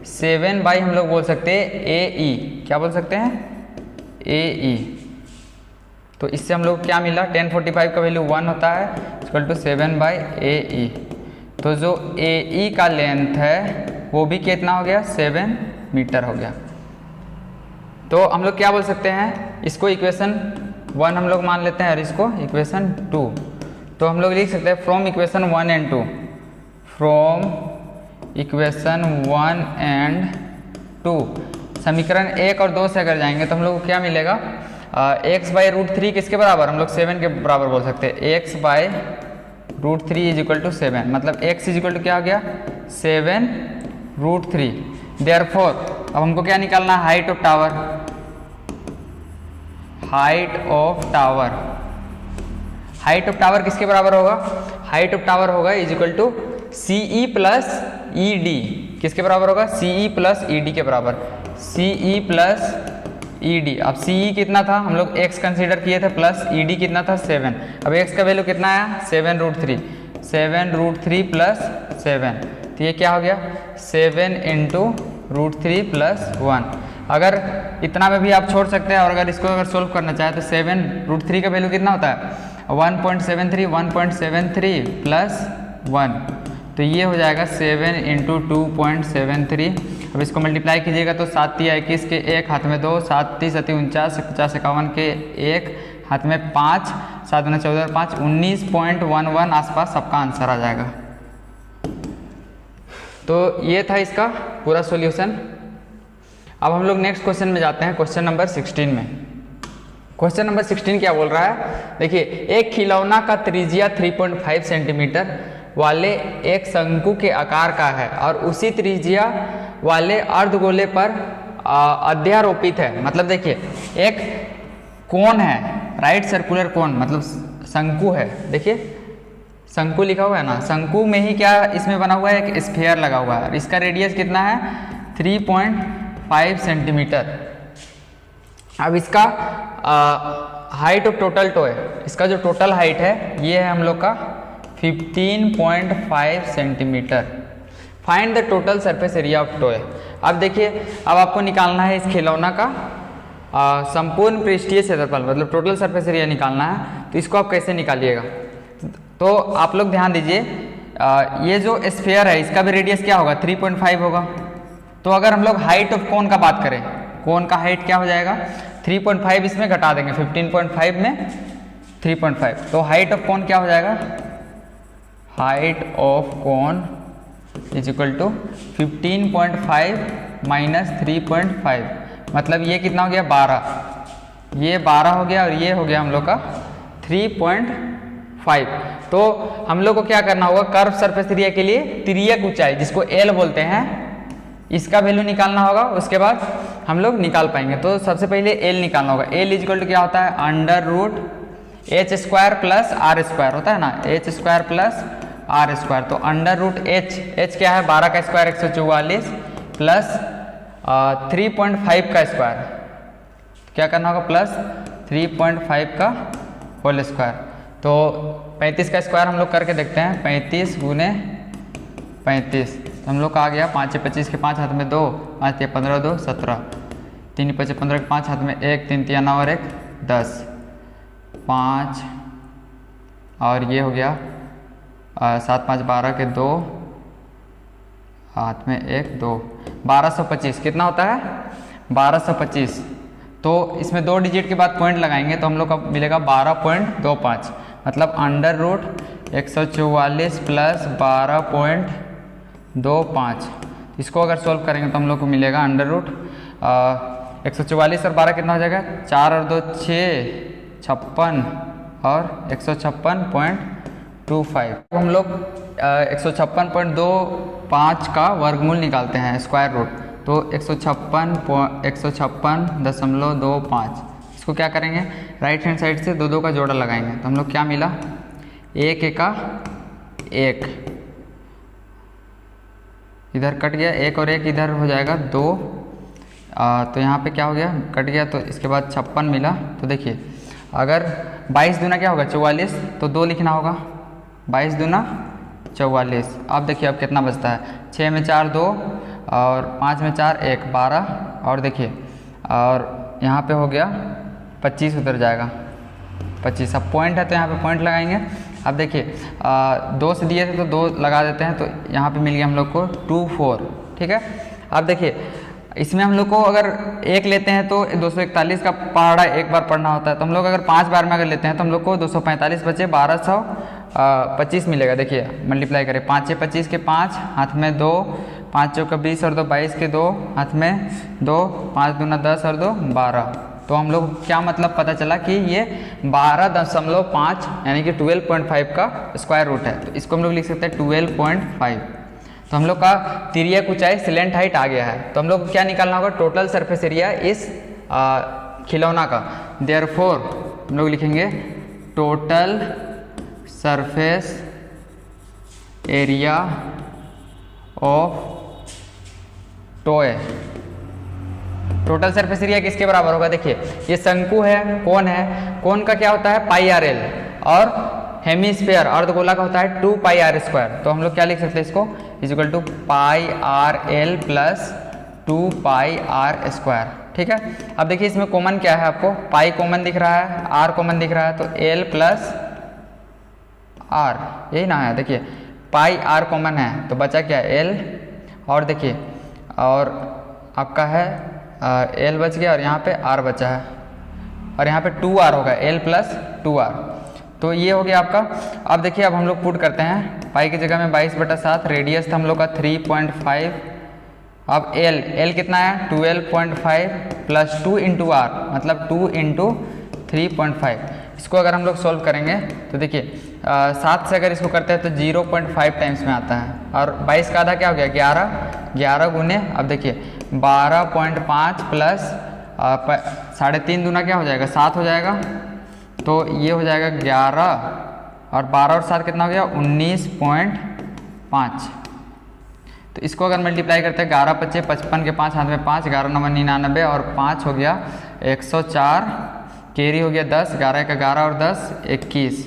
[SPEAKER 1] 7 बाई हम लोग बोल सकते हैं AE। क्या बोल सकते हैं? AE। तो इससे हम लोग क्या मिला, tan 45 का वैल्यू 1 होता है इक्वल टू 7/AE। तो जो AE का लेंथ है वो भी कितना हो गया, 7 मीटर हो गया। तो हम लोग क्या बोल सकते हैं, इसको इक्वेशन 1 हम लोग मान लेते हैं और इसको इक्वेशन 2। तो हम लोग लिख सकते हैं from equation 1 and 2, from equation 1 and 2 समीकरण 1 और 2 से अगर जाएंगे तो हम लोग को क्या मिलेगा, x/√3 किसके बराबर, हम लोग 7 के बराबर बोल सकते हैं। x/√3 इज इक्वल टू 7, मतलब x इज इक्वल टू क्या हो गया, 7√3। देयरफॉर अब हमको क्या निकालना है, height of tower. Height of tower, height of tower किसके बराबर होगा, हाइट ऑफ टावर होगा is equal to CE plus ED। किसके बराबर होगा, CE प्लस ED के बराबर, CE प्लस ED। अब CE कितना था, हम लोग x कंसीडर किए थे, प्लस ED कितना था 7। अब x का वैल्यू कितना आया, 7√3, 7√3 प्लस 7, तो ये क्या हो गया 7 × √3 प्लस 1। अगर इतना में भी आप छोड़ सकते हैं, और अगर इसको अगर सोल्व करना चाहें तो 7√3 का वैल्यू कितना होता है 1.73, 1.73 प्लस 1, तो ये हो जाएगा 7 × 2.73। अब इसको मल्टीप्लाई कीजिएगा तो 7 × 21 के 1 हाथ में 2, 7 × 3 = 49, 50 × 51 के 1 हाथ में 5, 7 × 14 5, 19.11 आसपास सबका आंसर आ जाएगा। तो ये था इसका पूरा सॉल्यूशन। अब हम लोग नेक्स्ट क्वेश्चन में जाते हैं, क्वेश्चन नंबर 16 में। क्वेश्चन नंबर 16 क्या बोल रहा है, देखिए एक खिलौना का त्रिज्या 3.5 सेंटीमीटर वाले एक शंकु के आकार का है और उसी त्रिज्या वाले अर्धगोले पर अध्यारोपित है। मतलब देखिए एक कोन है, राइट सर्कुलर कोन, मतलब शंकु है। देखिए शंकु लिखा हुआ है ना, शंकु में ही क्या इसमें बना हुआ है, एक स्फीयर लगा हुआ है। इसका रेडियस कितना है 3.5 सेंटीमीटर। अब इसका हाइट ऑफ टोटल टो है, इसका जो टोटल हाइट है ये है हम लोग का 15.5 centimetre. Find the total surface area of toy. अब देखिए अब आपको निकालना है इस खिलौना का संपूर्ण पृष्ठीय क्षेत्रफल, मतलब टोटल सरफेस एरिया निकालना है। तो इसको आप कैसे निकालिएगा, तो आप लोग ध्यान दीजिए, ये जो स्फीयर है इसका भी रेडियस क्या होगा 3.5 होगा। तो अगर हम लोग हाइट ऑफ कोन का बात करें, कोन का हाइट क्या हो जाएगा 3.5, इसमें घटा देंगे 15.5 में 3.5, तो हाइट ऑफ कोन क्या हो जाएगा, height of cone is equal to 15.5 minus 3.5, मतलब ये कितना हो गया 12, ये 12 हो गया और ये हो गया हम लोग का 3.5। तो हम लोग को क्या करना होगा, कर्व सरफेस एरिया के लिए तिर्यक ऊंचाई जिसको L बोलते हैं, इसका वैल्यू निकालना होगा। उसके बाद हम लोग निकाल पाएंगे। तो सबसे पहले L निकालना होगा। L इज इक्वल टू क्या होता है, √h² प्लस r² होता है ना, h² प्लस r²। तो √h क्या है 12 का स्क्वायर 144 प्लस 3.5 का स्क्वायर, क्या करना होगा प्लस 3.5 का होल स्क्वायर। तो 35 का स्क्वायर हम लोग करके देखते हैं, 35 × 35, तो हम लोग का आ गया 5 × 25 के 5 हाथ में 2, 5 × 15 2 17, 3 × 5 15 के 5 हाथ में 1, 3 × 9 और 1 10, 5 और ये हो गया 7 5 12 के 2 हाथ में 1 2, 1225 कितना होता है 1225। तो इसमें 2 डिजिट के बाद पॉइंट लगाएंगे तो हम लोग का मिलेगा 12.25, मतलब √144 प्लस 12.25। इसको अगर सोल्व करेंगे तो हम लोग को मिलेगा √144 और 12 कितना हो जाएगा 4 और 2 6, 56 और 156.25। हम लोग 156.25 का वर्गमूल निकालते हैं, स्क्वायर रूट। तो 156.25, इसको क्या करेंगे राइट हैंड साइड से 2 2 का जोड़ा लगाएंगे तो हम लोग क्या मिला 1 का 1, इधर कट गया 1 और 1 इधर हो जाएगा 2, तो यहाँ पे क्या हो गया कट गया, तो इसके बाद 56 मिला। तो देखिए अगर 22 दूना क्या होगा 44, तो 2 लिखना होगा, 22 दूना 44। अब देखिए अब कितना बचता है, 6 में 4 2 और 5 में 4 1 12, और देखिए और यहाँ पे हो गया 25 उधर जाएगा 25। अब पॉइंट है तो यहाँ पे पॉइंट लगाएंगे। अब देखिए 2 से दिए थे तो 2 लगा देते हैं, तो यहाँ पे मिल गया हम लोग को 2 4, ठीक है। अब देखिए इसमें हम लोग को अगर 1 लेते हैं तो 241 का पहाड़ा एक बार पढ़ना होता है, तो हम लोग अगर 5 बार में अगर लेते हैं तो हम लोग को 245 बचे 1225 मिलेगा। देखिए मल्टीप्लाई करें, 5 6 25 के 5, हाथ में 2, 5 चौका 20 और 2 22 के 2, हाथ में 2, 5 दूना 10 और 2 12। तो हम लोग क्या मतलब पता चला कि ये 12.5 यानी कि 12.5 का स्क्वायर रूट है। तो इसको हम लोग लिख सकते हैं 12.5। तो हम लोग का तिर्यक ऊंचाई सिलेंट हाइट आ गया है। तो हम लोग को क्या निकालना होगा, टोटल सरफेस एरिया इस खिलौना का। देयरफॉर हम लोग लिखेंगे total surface area of toy. Total surface area किसके बराबर होगा, देखिए ये शंकु है, कोन का क्या होता है पाई आर एल, और हेमिस्फीयर अर्धगोला का होता है 2 पाई आर स्क्वायर। तो हम लोग क्या लिख सकते हैं इसको, equal to pi r l plus 2 pi r square, ठीक है। अब देखिए इसमें कॉमन क्या है, आपको पाई कॉमन दिख रहा है, आर कॉमन दिख रहा है, तो एल प्लस आर यही ना है। देखिए पाई आर कॉमन है तो बचा क्या एल, और देखिए और आपका है एल बच गया और यहाँ पे आर बचा है, और यहाँ पे 2r होगा, एल प्लस 2r। तो ये हो गया आपका। अब देखिए अब हम लोग पुट करते हैं, पाई की जगह में 22/7, रेडियस था हम लोग का 3.5। अब एल कितना है 12.5 प्लस 2 इंटू आर, मतलब 2 इंटू 3.5। इसको अगर हम लोग सॉल्व करेंगे तो देखिए 7 से अगर इसको करते हैं तो 0.5 टाइम्स में आता है, और 22 का आधा क्या हो गया 11 गुने, अब देखिए 12.5 प्लस 3.5 दूना क्या हो जाएगा 7 हो जाएगा, तो ये हो जाएगा 11, और 12 और 7 कितना हो गया 19.5। तो इसको अगर मल्टीप्लाई करते हैं 11 25 55 के 5 हाथ में 5, 11 9 99 और 5 हो गया 104, कैरी हो गया 10, 11 का 11 और 10 21,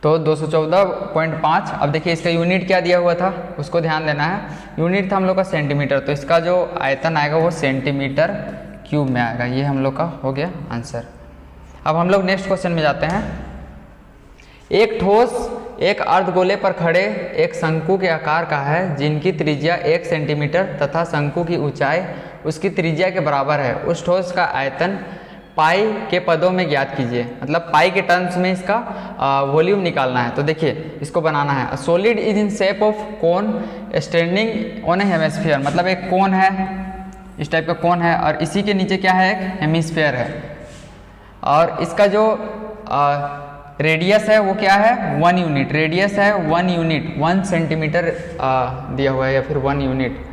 [SPEAKER 1] तो 214.5। अब देखिए इसका यूनिट क्या दिया हुआ था उसको ध्यान देना है, यूनिट था हम लोग का सेंटीमीटर, तो इसका जो आयतन आएगा वो सेंटीमीटर क्यूब में आएगा। ये हम लोग का हो गया आंसर। अब हम लोग नेक्स्ट क्वेश्चन में जाते हैं। एक ठोस एक अर्धगोले पर खड़े एक शंकु के आकार का है जिनकी त्रिज्या 1 सेंटीमीटर तथा शंकु की ऊंचाई उसकी त्रिज्या के बराबर है। उस ठोस का आयतन पाई के पदों में ज्ञात कीजिए, मतलब पाई के टर्म्स में इसका वॉल्यूम निकालना है। तो देखिए इसको बनाना है। Solid is in shape of cone standing on A hemisphere, मतलब एक कोन है, इस टाइप का कोन है, और इसी के नीचे क्या है एक हेमिस्फीयर है, और इसका जो रेडियस है वो क्या है 1 यूनिट, रेडियस है 1 यूनिट, 1 सेंटीमीटर दिया हुआ है, या फिर 1 यूनिट।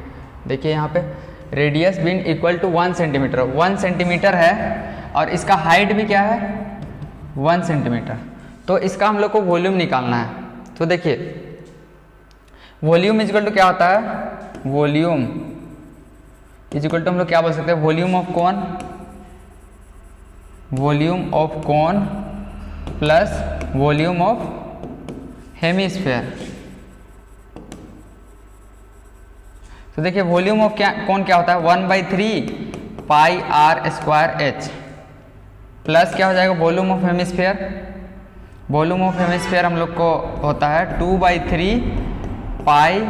[SPEAKER 1] देखिए यहाँ पे radius been equal to 1 centimetre, 1 centimetre है, और इसका हाइट भी क्या है 1 सेंटीमीटर। तो इसका हम लोग को वॉल्यूम निकालना है। तो देखिए वॉल्यूम इक्वल टू क्या होता है, वॉल्यूम इक्वल टू हम लोग क्या बोल सकते हैं, volume of cone plus volume of hemisphere. तो देखिए वॉल्यूम ऑफ कोन क्या होता है 1/3 पाई आर स्क्वायर एच, प्लस क्या हो जाएगा volume of hemisphere, volume of hemisphere हम लोग को होता है 2/3 पाई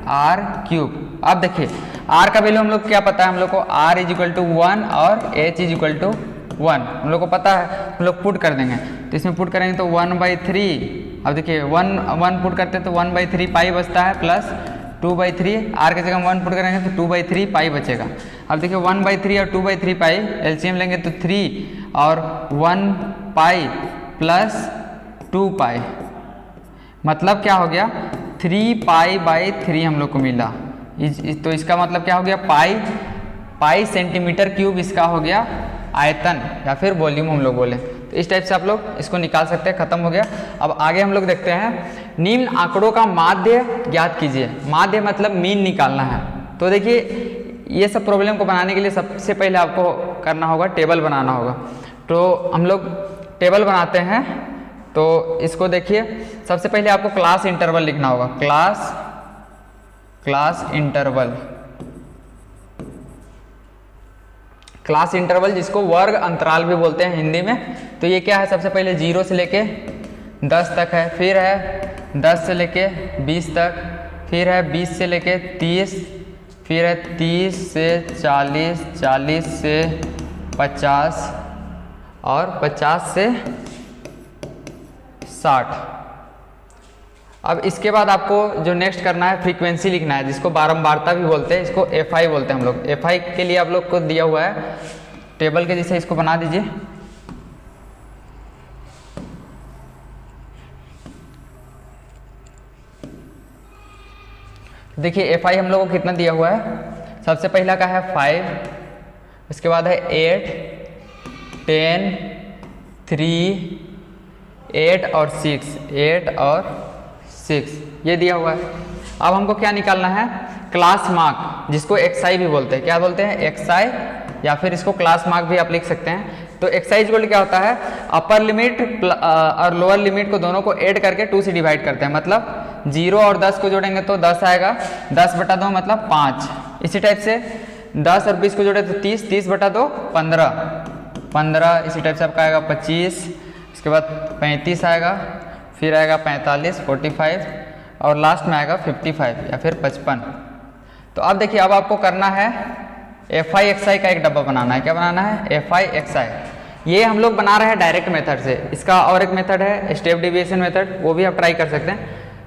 [SPEAKER 1] आर क्यूब। अब देखिए आर का वैल्यू हम लोग क्या पता है, हम लोग को आर इज इक्वल टू 1 और एच इज इक्वल टू 1 हम लोग को पता है, हम लोग पुट कर देंगे। तो इसमें पुट करेंगे तो 1/3, अब देखिए 1 पुट करते हैं तो 1/3 पाई बचता है, प्लस 2/3 आर की जगह 1 पुट करेंगे तो 2/3 पाई बचेगा। अब देखिए 1/3 और 2/3 पाई एलसीएम लेंगे तो 3 और 1 पाई प्लस 2 पाई, मतलब क्या हो गया 3 पाई/3 हम लोग को मिला। तो इसका मतलब क्या हो गया पाई सेंटीमीटर क्यूब इसका हो गया आयतन, या फिर वॉल्यूम हम लोग बोले। तो इस टाइप से आप लोग इसको निकाल सकते हैं, खत्म हो गया। अब आगे हम लोग देखते हैं, निम्न आंकड़ों का माध्य ज्ञात कीजिए। माध्य मतलब मीन निकालना है। तो देखिए ये सब प्रॉब्लम को बनाने के लिए सबसे पहले आपको करना होगा टेबल बनाना होगा। तो हम लोग टेबल बनाते हैं। तो इसको देखिए सबसे पहले आपको क्लास इंटरवल लिखना होगा, क्लास इंटरवल। क्लास इंटरवल जिसको वर्ग अंतराल भी बोलते हैं हिंदी में। तो ये क्या है, सबसे पहले 0 से लेके 10 तक है, फिर है 10 से लेके 20 तक, फिर है 20 से लेके 30, फिर है 30 से 40, 40 से 50 और 50 से 60। अब इसके बाद आपको जो नेक्स्ट करना है फ्रीक्वेंसी लिखना है, जिसको बारंबारता भी बोलते हैं, इसको FI बोलते हैं हम लोग। FI के लिए आप लोग को दिया हुआ है टेबल के जैसे, इसको बना दीजिए। देखिए FI हम लोग को कितना दिया हुआ है, सबसे पहला का है 5, उसके बाद है 8, 10, 3, 8 और 6, 8 और 6 ये दिया हुआ है। अब हमको क्या निकालना है, क्लास मार्क, जिसको XI भी बोलते हैं। क्या बोलते हैं, XI, या फिर इसको क्लास मार्क भी आप लिख सकते हैं। तो XI इक्वल क्या होता है, अपर लिमिट और लोअर लिमिट को दोनों को ऐड करके 2 से डिवाइड करते हैं। मतलब 0 और 10 को जोड़ेंगे तो 10 आएगा, 10/2 मतलब 5। इसी टाइप से 10 और 20 को जोड़े तो 30, 30/2 15, 15। इसी टाइप से आपका आएगा 25, इसके बाद 35 आएगा, फिर आएगा 45, 45 और लास्ट में आएगा 55 या फिर 55। तो अब देखिए, अब आपको करना है FI XI का एक डब्बा बनाना है। क्या बनाना है, FI XI। ये हम लोग बना रहे हैं डायरेक्ट मेथड से। इसका और एक मेथड है स्टेप डेविएशन मेथड, वो भी आप ट्राई कर सकते हैं।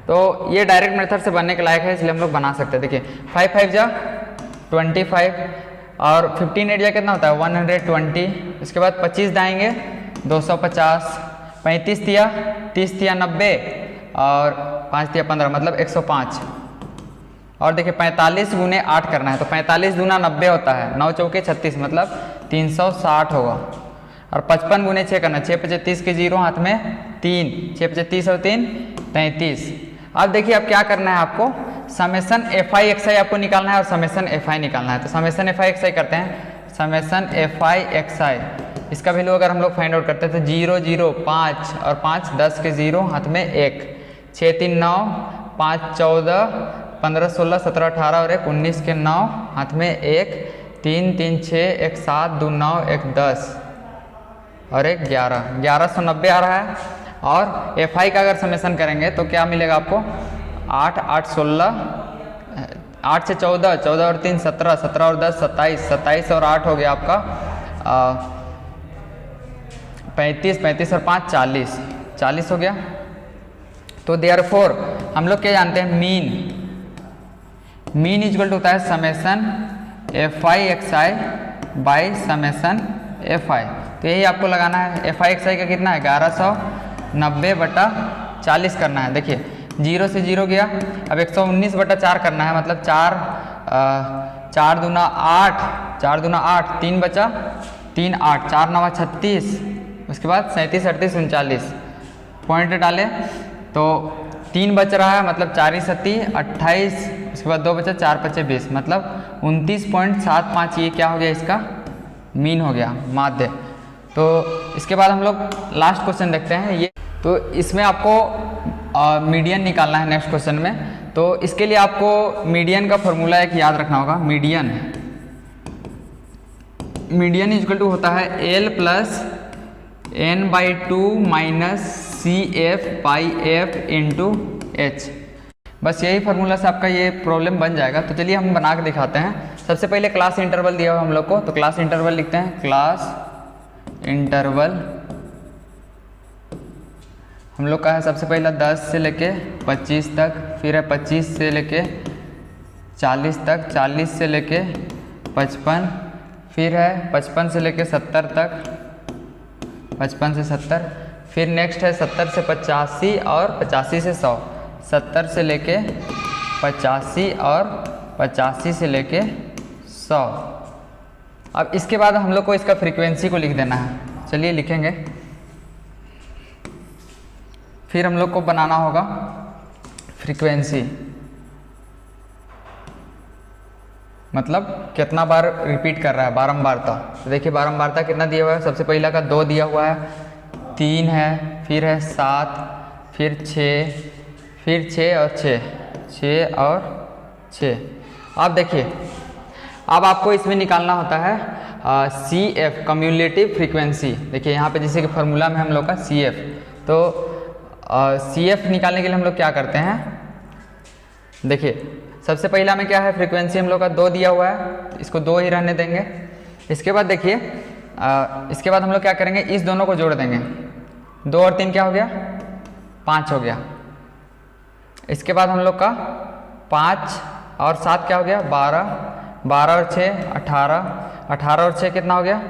[SPEAKER 1] तो ये डायरेक्ट मेथड से बनने के लायक है, इसलिए हम लोग बना सकते हैं। देखिए 5 5 जा 25 और 15 8 जा कितना होता है 120। इसके बाद 25 दाएंगे 250, 35 दिया 30 दिया 90 और 5 दिया 15 मतलब 105। और देखिए 45 गुने 8 करना है, तो 45 दूना 90 होता है, 9 चौके 36 मतलब 360 होगा। और 55 गुने 6 करना, 6 5 30 के 0 हाथ में 3, 6 5 30 और 3 33। अब देखिए अब क्या करना है आपको, समेसन FI XI आपको निकालना है और समेसन FI निकालना है। तो समेसन FI XI करते हैं, समेसन FI XI। इसका वैल्यू अगर हम लोग फाइंड आउट करते हैं तो 0 0 5 और 5 10 के 0 हाथ में 1, 6 3 9, 5 14, 15 16 17 18 और 1 19 के 9 हाथ में 1, 3 3 6 1 7 2 9 1 10 और 1 11, 1190 आ रहा है। और FI का अगर समेसन करेंगे तो क्या मिलेगा आपको, 8 8 16, 8 से 14, 14 और 3 17, 17 और 10 27, 27 और 8 हो गया आपका 35, 35 और 5 40, 40 हो गया। तो देयरफॉर हम लोग क्या जानते हैं, मीन इक्वल टू होता है summation FI XI by summation FI। तो यही आपको लगाना है। FI XI का कितना है 1190/40 करना है। देखिए 0 से 0 गया, अब 119/4 करना है, मतलब 4 दूना 8, 4 दूना 8, 3 बचा 3 8, 4 9 36, उसके बाद 37 38 39 पॉइंट डाले तो 3 बच रहा है, मतलब 4 7 28, उसके बाद 2 बचा 4 5 20 मतलब 29.75। ये क्या हो गया, इसका मीन हो गया, माध्य। तो इसके बाद हम लोग लास्ट क्वेश्चन देखते हैं। ये तो इसमें आपको मीडियन निकालना है नेक्स्ट क्वेश्चन में। तो इसके लिए आपको मीडियन का फॉर्मूला एक याद रखना होगा। मीडियन इक्वल टू होता है L plus n/2 minus CF/F into H। बस यही फार्मूला से आपका ये प्रॉब्लम बन जाएगा। तो चलिए हम बना के दिखाते हैं। सबसे पहले क्लास इंटरवल दिया हुआ हम लोग को, तो क्लास इंटरवल लिखते हैं। क्लास इंटरवल हम लोग का है सबसे पहला 10 से लेके 25 तक, फिर है 25 से लेके 40 तक, 40 से लेके 55, फिर है 55 से लेके 70 तक, 55 से 70, फिर नेक्स्ट है 70 से 85 और 85 से 100, 70 से लेके 85 और 85 से लेके 100। अब इसके बाद हम लोग को इसका फ्रीक्वेंसी को लिख देना है। चलिए लिखेंगे। फिर हम लोग को बनाना होगा फ्रीक्वेंसी, मतलब कितना बार रिपीट कर रहा है, बारंबारता। तो देखिए बारंबारता कितना दिया हुआ है, सबसे पहला का 2 दिया हुआ है, 3 है, फिर है 7, फिर 6, फिर 6 और 6, 6 और 6। अब देखिए अब आपको इसमें निकालना होता है सी एफ कम्युलेटिव फ्रीक्वेंसी। देखिए यहाँ पे जैसे कि फार्मूला में हम लोग का सी एफ, तो सी एफ निकालने के लिए हम लोग क्या करते हैं, देखिए सबसे पहला में क्या है, फ्रीक्वेंसी हम लोग का 2 दिया हुआ है, इसको 2 ही रहने देंगे। इसके बाद देखिए इसके बाद हम लोग क्या करेंगे, इस दोनों को जोड़ देंगे, 2 और 3 क्या हो गया, 5 हो गया। इसके बाद हम लोग का 5 और 7 क्या हो गया, 12, 12 और 6 18, 18 और 6 कितना हो गया,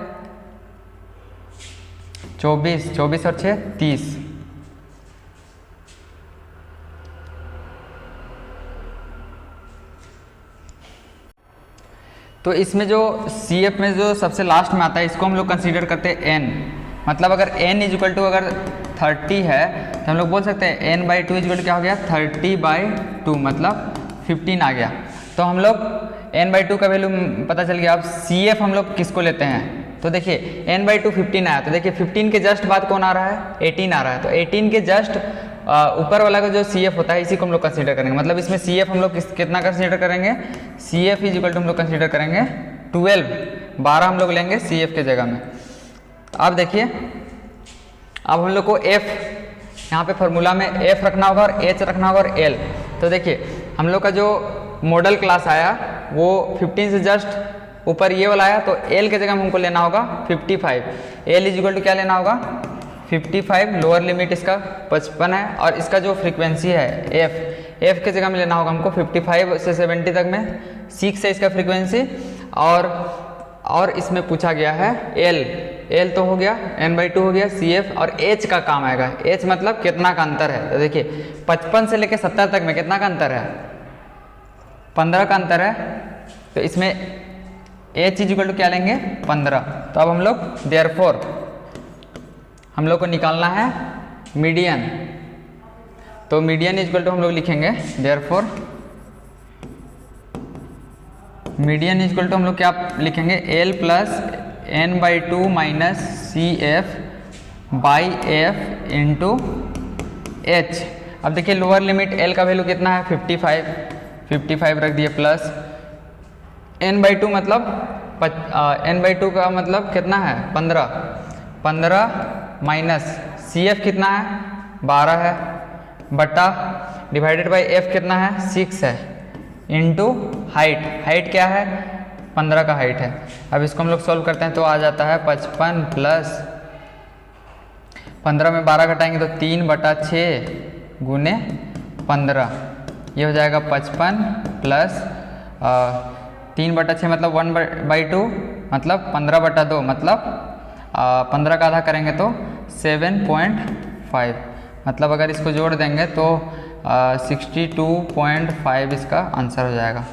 [SPEAKER 1] 24, 24 और 6 30। तो इसमें जो सी एफ में जो सबसे लास्ट में आता है, इसको हम लोग कंसीडर करते हैं एन। मतलब अगर n इक्वल टू अगर 30 है तो हम लोग बोल सकते हैं n/2 इक्वल टू क्या हो गया, 30/2 मतलब 15 आ गया। तो हम लोग n/2 का वैल्यू पता चल गया। अब सी एफ हम लोग किसको लेते हैं, तो देखिए n/2 15 आया, तो देखिए 15 के जस्ट बाद कौन आ रहा है, 18 आ रहा है। तो 18 के जस्ट ऊपर वाला का जो सी एफ होता है इसी को हम लोग कंसीडर करेंगे। मतलब इसमें सी एफ हम लोग कितना कंसीडर करेंगे, c f is equal to हम लोग कंसीडर करेंगे 12, 12 हम लोग लेंगे सी एफ के जगह में। अब देखिए अब हम लोग को एफ, यहाँ पे फार्मूला में एफ रखना होगा और एच रखना होगा और एल। तो देखिए हम लोग का जो मॉडल क्लास आया वो 15 से जस्ट ऊपर ये वाला आया, तो एल के जगह में हमको लेना होगा 55। एल इज इक्वल टू क्या लेना होगा, 55, लोअर लिमिट इसका 55 है, और इसका जो फ्रीक्वेंसी है एफ, एफ के जगह में लेना होगा हमको 55 से 70 तक में 6 है इसका फ्रीक्वेंसी। और इसमें पूछा गया है एल, एल तो हो गया, n/2 हो गया, सी एफ, और एच का काम आएगा। एच मतलब कितना का अंतर है, तो देखिए 55 से लेकर 70 तक में कितना का अंतर है, 15 का अंतर है। तो इसमें एच इज इक्वल टू क्या लेंगे, 15। तो अब हम लोग देयरफॉर हम लोग को निकालना है मीडियन। तो मीडियन इज इक्वल टू हम लोग लिखेंगे therefore median is equal to हम लोग क्या लिखेंगे, l plus n/2 minus c f by f into h. अब देखिए लोअर लिमिट एल का वैल्यू कितना है, 55 रख दिए, प्लस n/2 मतलब n/2 का मतलब कितना है, 15 माइनस सी एफ कितना है, 12 है, बटा डिवाइडेड बाई एफ कितना है, 6 है, इंटू हाइट, हाइट क्या है, 15 का हाइट है। अब इसको हम लोग सॉल्व करते हैं तो आ जाता है 55 प्लस 15 में 12 घटाएंगे तो 3/6 गुने 15, ये हो जाएगा 55 प्लस 3/6 मतलब 1/2 मतलब 15/2 मतलब 15 का आधा करेंगे तो 7.5, मतलब अगर इसको जोड़ देंगे तो 62.5 इसका आंसर हो जाएगा।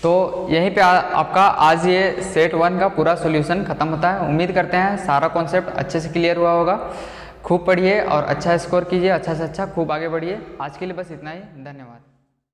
[SPEAKER 1] तो यहीं पे आपका आज ये सेट 1 का पूरा सॉल्यूशन खत्म होता है। उम्मीद करते हैं सारा कॉन्सेप्ट अच्छे से क्लियर हुआ होगा। खूब पढ़िए और अच्छा स्कोर कीजिए, अच्छा से अच्छा खूब आगे बढ़िए। आज के लिए बस इतना ही, धन्यवाद।